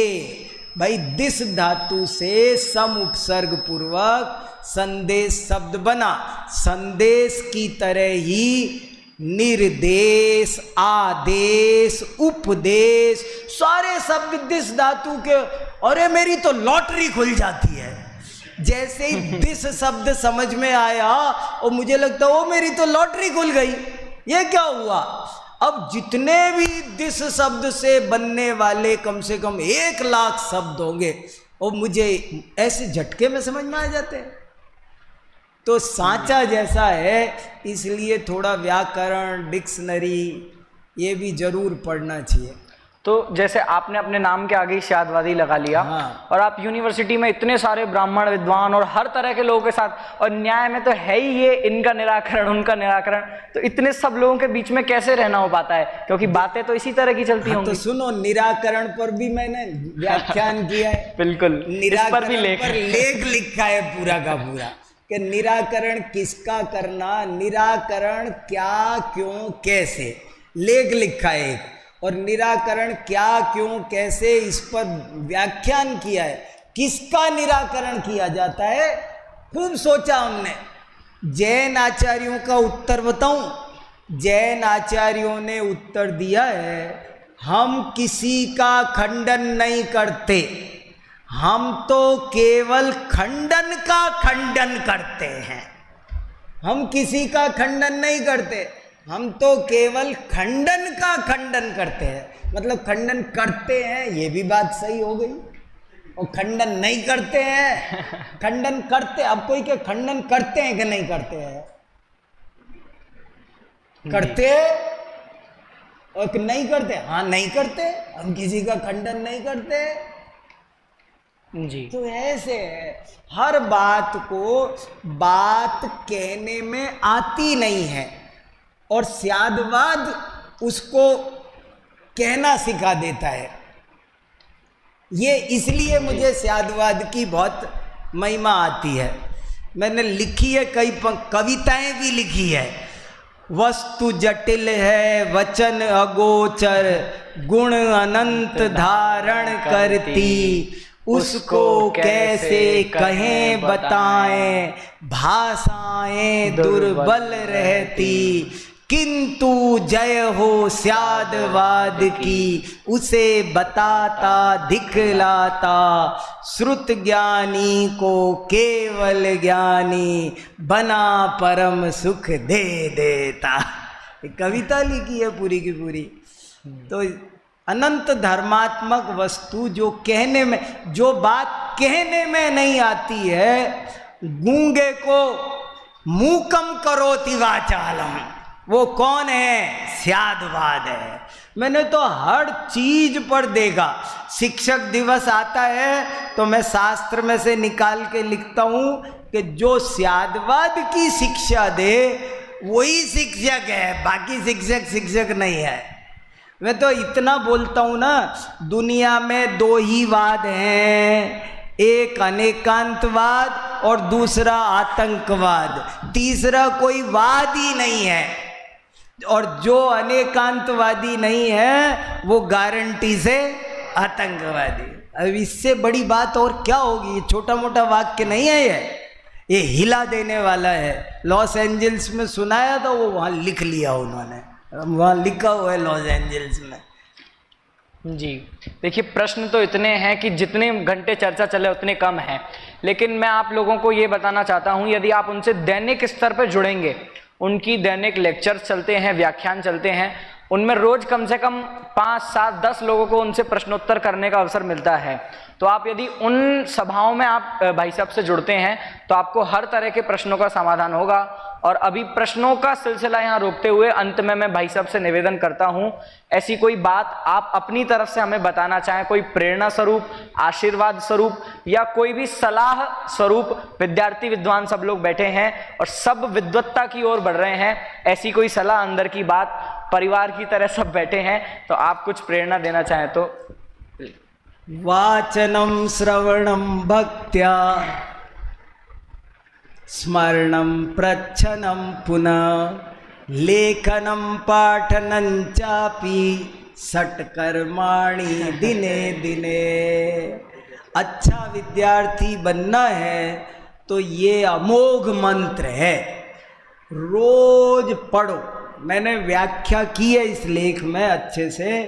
भाई दिस धातु से सम उपसर्ग पूर्वक संदेश शब्द बना। संदेश की तरह ही निर्देश, आदेश, उपदेश, सारे शब्द दिस धातु के। अरे मेरी तो लॉटरी खुल जाती है जैसे ही दिस शब्द समझ में आया, और मुझे लगता है ओ मेरी तो लॉटरी खुल गई, ये क्या हुआ? अब जितने भी दिस शब्द से बनने वाले कम से कम 1 लाख शब्द होंगे, और मुझे ऐसे झटके में समझ में आ जाते हैं। तो सांचा जैसा है, इसलिए थोड़ा व्याकरण, डिक्शनरी ये भी जरूर पढ़ना चाहिए। तो जैसे आपने अपने नाम के आगे स्यादवादी लगा लिया, हाँ। और आप यूनिवर्सिटी में इतने सारे ब्राह्मण विद्वान और हर तरह के लोगों के साथ, और न्याय में तो है ही ये, इनका निराकरण उनका निराकरण, तो इतने सब लोगों के बीच में कैसे रहना हो पाता है? क्योंकि बातें तो इसी तरह की चलती होंगी। तो सुनो, निराकरण पर भी मैंने व्याख्यान किया है। बिल्कुल, निराकरण पर लेख लिखा है पूरा का पूरा, कि निराकरण किसका करना, निराकरण क्या, क्यों, कैसे, लेख लिखा है एक। और निराकरण क्या, क्यों, कैसे, इस पर व्याख्यान किया है। किसका निराकरण किया जाता है, खूब सोचा हमने। जैन आचार्यों का उत्तर बताऊं? जैन आचार्यों ने उत्तर दिया है, हम किसी का खंडन नहीं करते, हम तो केवल खंडन का खंडन करते हैं। हम किसी का खंडन नहीं करते। हम तो केवल खंडन का खंडन करते हैं, मतलब खंडन करते हैं, ये भी बात सही हो गई, और खंडन नहीं करते हैं, खंडन करते, अब कोई के खंडन करते हैं कि नहीं करते हैं? करते और नहीं करते? हाँ नहीं करते, हम किसी का खंडन नहीं करते जी। तो ऐसे है, हर बात को बात कहने में आती नहीं है, और स्यादवाद उसको कहना सिखा देता है। ये इसलिए मुझे स्यादवाद की बहुत महिमा आती है। मैंने लिखी है, कई कविताएं भी लिखी है। वस्तु जटिल है वचन अगोचर, गुण अनंत धारण करती, उसको कैसे कहें बताएं, भाषाएं दुर्बल रहती, किंतु जय हो स्यादवाद की, उसे बताता दिखलाता, श्रुत ज्ञानी को केवल ज्ञानी, बना परम सुख दे देता। कविता लिखी है पूरी की पूरी। तो अनंत धर्मात्मक वस्तु जो कहने में, जो बात कहने में नहीं आती है, गूंगे को मूकम करोति वाचालम, वो कौन है? स्यादवाद है। मैंने तो हर चीज पर देखा। शिक्षक दिवस आता है तो मैं शास्त्र में से निकाल के लिखता हूं कि जो स्यादवाद की शिक्षा दे वही शिक्षक है, बाकी शिक्षक शिक्षक नहीं है। मैं तो इतना बोलता हूं ना, दुनिया में दो ही वाद हैं, एक अनेकांतवाद और दूसरा आतंकवाद, तीसरा कोई वाद ही नहीं है। और जो अनेकांतवादी नहीं है वो गारंटी से आतंकवादी। अब इससे बड़ी बात और क्या होगी? ये छोटा मोटा वाक्य नहीं है, ये हिला देने वाला है। लॉस एंजल्स में सुनाया था, वो वहाँ लिख लिया उन्होंने, वहाँ लिखा हुआ है लॉस एंजल्स में। जी देखिए, प्रश्न तो इतने हैं कि जितने घंटे चर्चा चले उतने कम हैं, लेकिन मैं आप लोगों को ये बताना चाहता हूँ, यदि आप उनसे दैनिक स्तर पर जुड़ेंगे, उनकी दैनिक लेक्चर्स चलते हैं, व्याख्यान चलते हैं, उनमें रोज कम से कम 5, 7, 10 लोगों को उनसे प्रश्नोत्तर करने का अवसर मिलता है। तो आप यदि उन सभाओं में आप भाई साहब से जुड़ते हैं तो आपको हर तरह के प्रश्नों का समाधान होगा। और अभी प्रश्नों का सिलसिला यहाँ रोकते हुए अंत में मैं भाई साहब से निवेदन करता हूँ, ऐसी कोई बात आप अपनी तरफ से हमें बताना चाहें, कोई प्रेरणा स्वरूप, आशीर्वाद स्वरूप या कोई भी सलाह स्वरूप। विद्यार्थी विद्वान सब लोग बैठे हैं और सब विद्वत्ता की ओर बढ़ रहे हैं, ऐसी कोई सलाह, अंदर की बात, परिवार की तरह सब बैठे हैं, तो आप कुछ प्रेरणा देना चाहें तो। वाचनम श्रवणम भक्त्या, स्मरणं प्रच्छनं पुनः, लेखनं पाठनं चापि षट्कर्माणि दिने दिने। अच्छा विद्यार्थी बनना है तो ये अमोघ मंत्र है, रोज पढ़ो। मैंने व्याख्या की है इस लेख में अच्छे से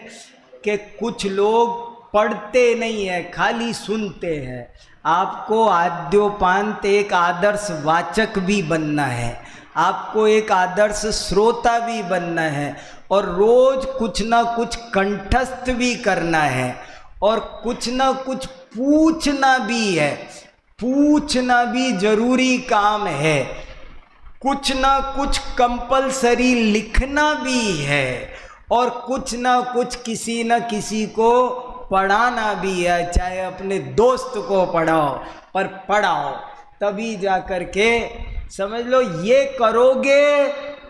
कि कुछ लोग पढ़ते नहीं है, खाली सुनते हैं। आपको आद्योपांत एक आदर्श वाचक भी बनना है, आपको एक आदर्श श्रोता भी बनना है, और रोज कुछ ना कुछ कंठस्थ भी करना है, और कुछ ना कुछ पूछना भी है। पूछना भी जरूरी काम है, कुछ ना कुछ कंपलसरी लिखना भी है, और कुछ ना कुछ किसी न किसी को पढ़ाना भी है, चाहे अपने दोस्त को पढ़ाओ पर पढ़ाओ, तभी जा कर के समझ लो। ये करोगे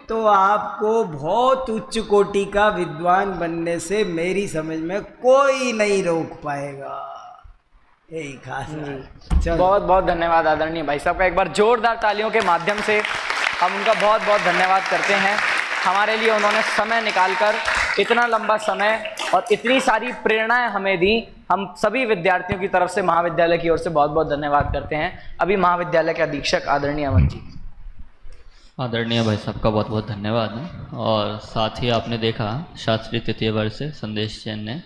तो आपको बहुत उच्च कोटि का विद्वान बनने से मेरी समझ में कोई नहीं रोक पाएगा। यही खास है। बहुत बहुत धन्यवाद आदरणीय भाई साहब का। एक बार जोरदार तालियों के माध्यम से हम उनका बहुत बहुत धन्यवाद करते हैं। हमारे लिए उन्होंने समय निकालकर इतना लंबा समय और इतनी सारी प्रेरणाएं हमें दी। हम सभी विद्यार्थियों की तरफ से महाविद्यालय की ओर से बहुत बहुत धन्यवाद करते हैं। अभी महाविद्यालय के अधीक्षक आदरणीय अमन जी। आदरणीय भाई साहब का बहुत बहुत धन्यवाद है। और साथ ही आपने देखा शास्त्री तृतीय वर्ष से संदेश चैन ने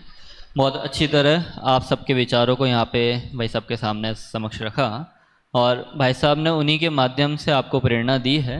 बहुत अच्छी तरह आप सबके विचारों को यहाँ पे भाई साहब के सामने समक्ष रखा, और भाई साहब ने उन्हीं के माध्यम से आपको प्रेरणा दी है।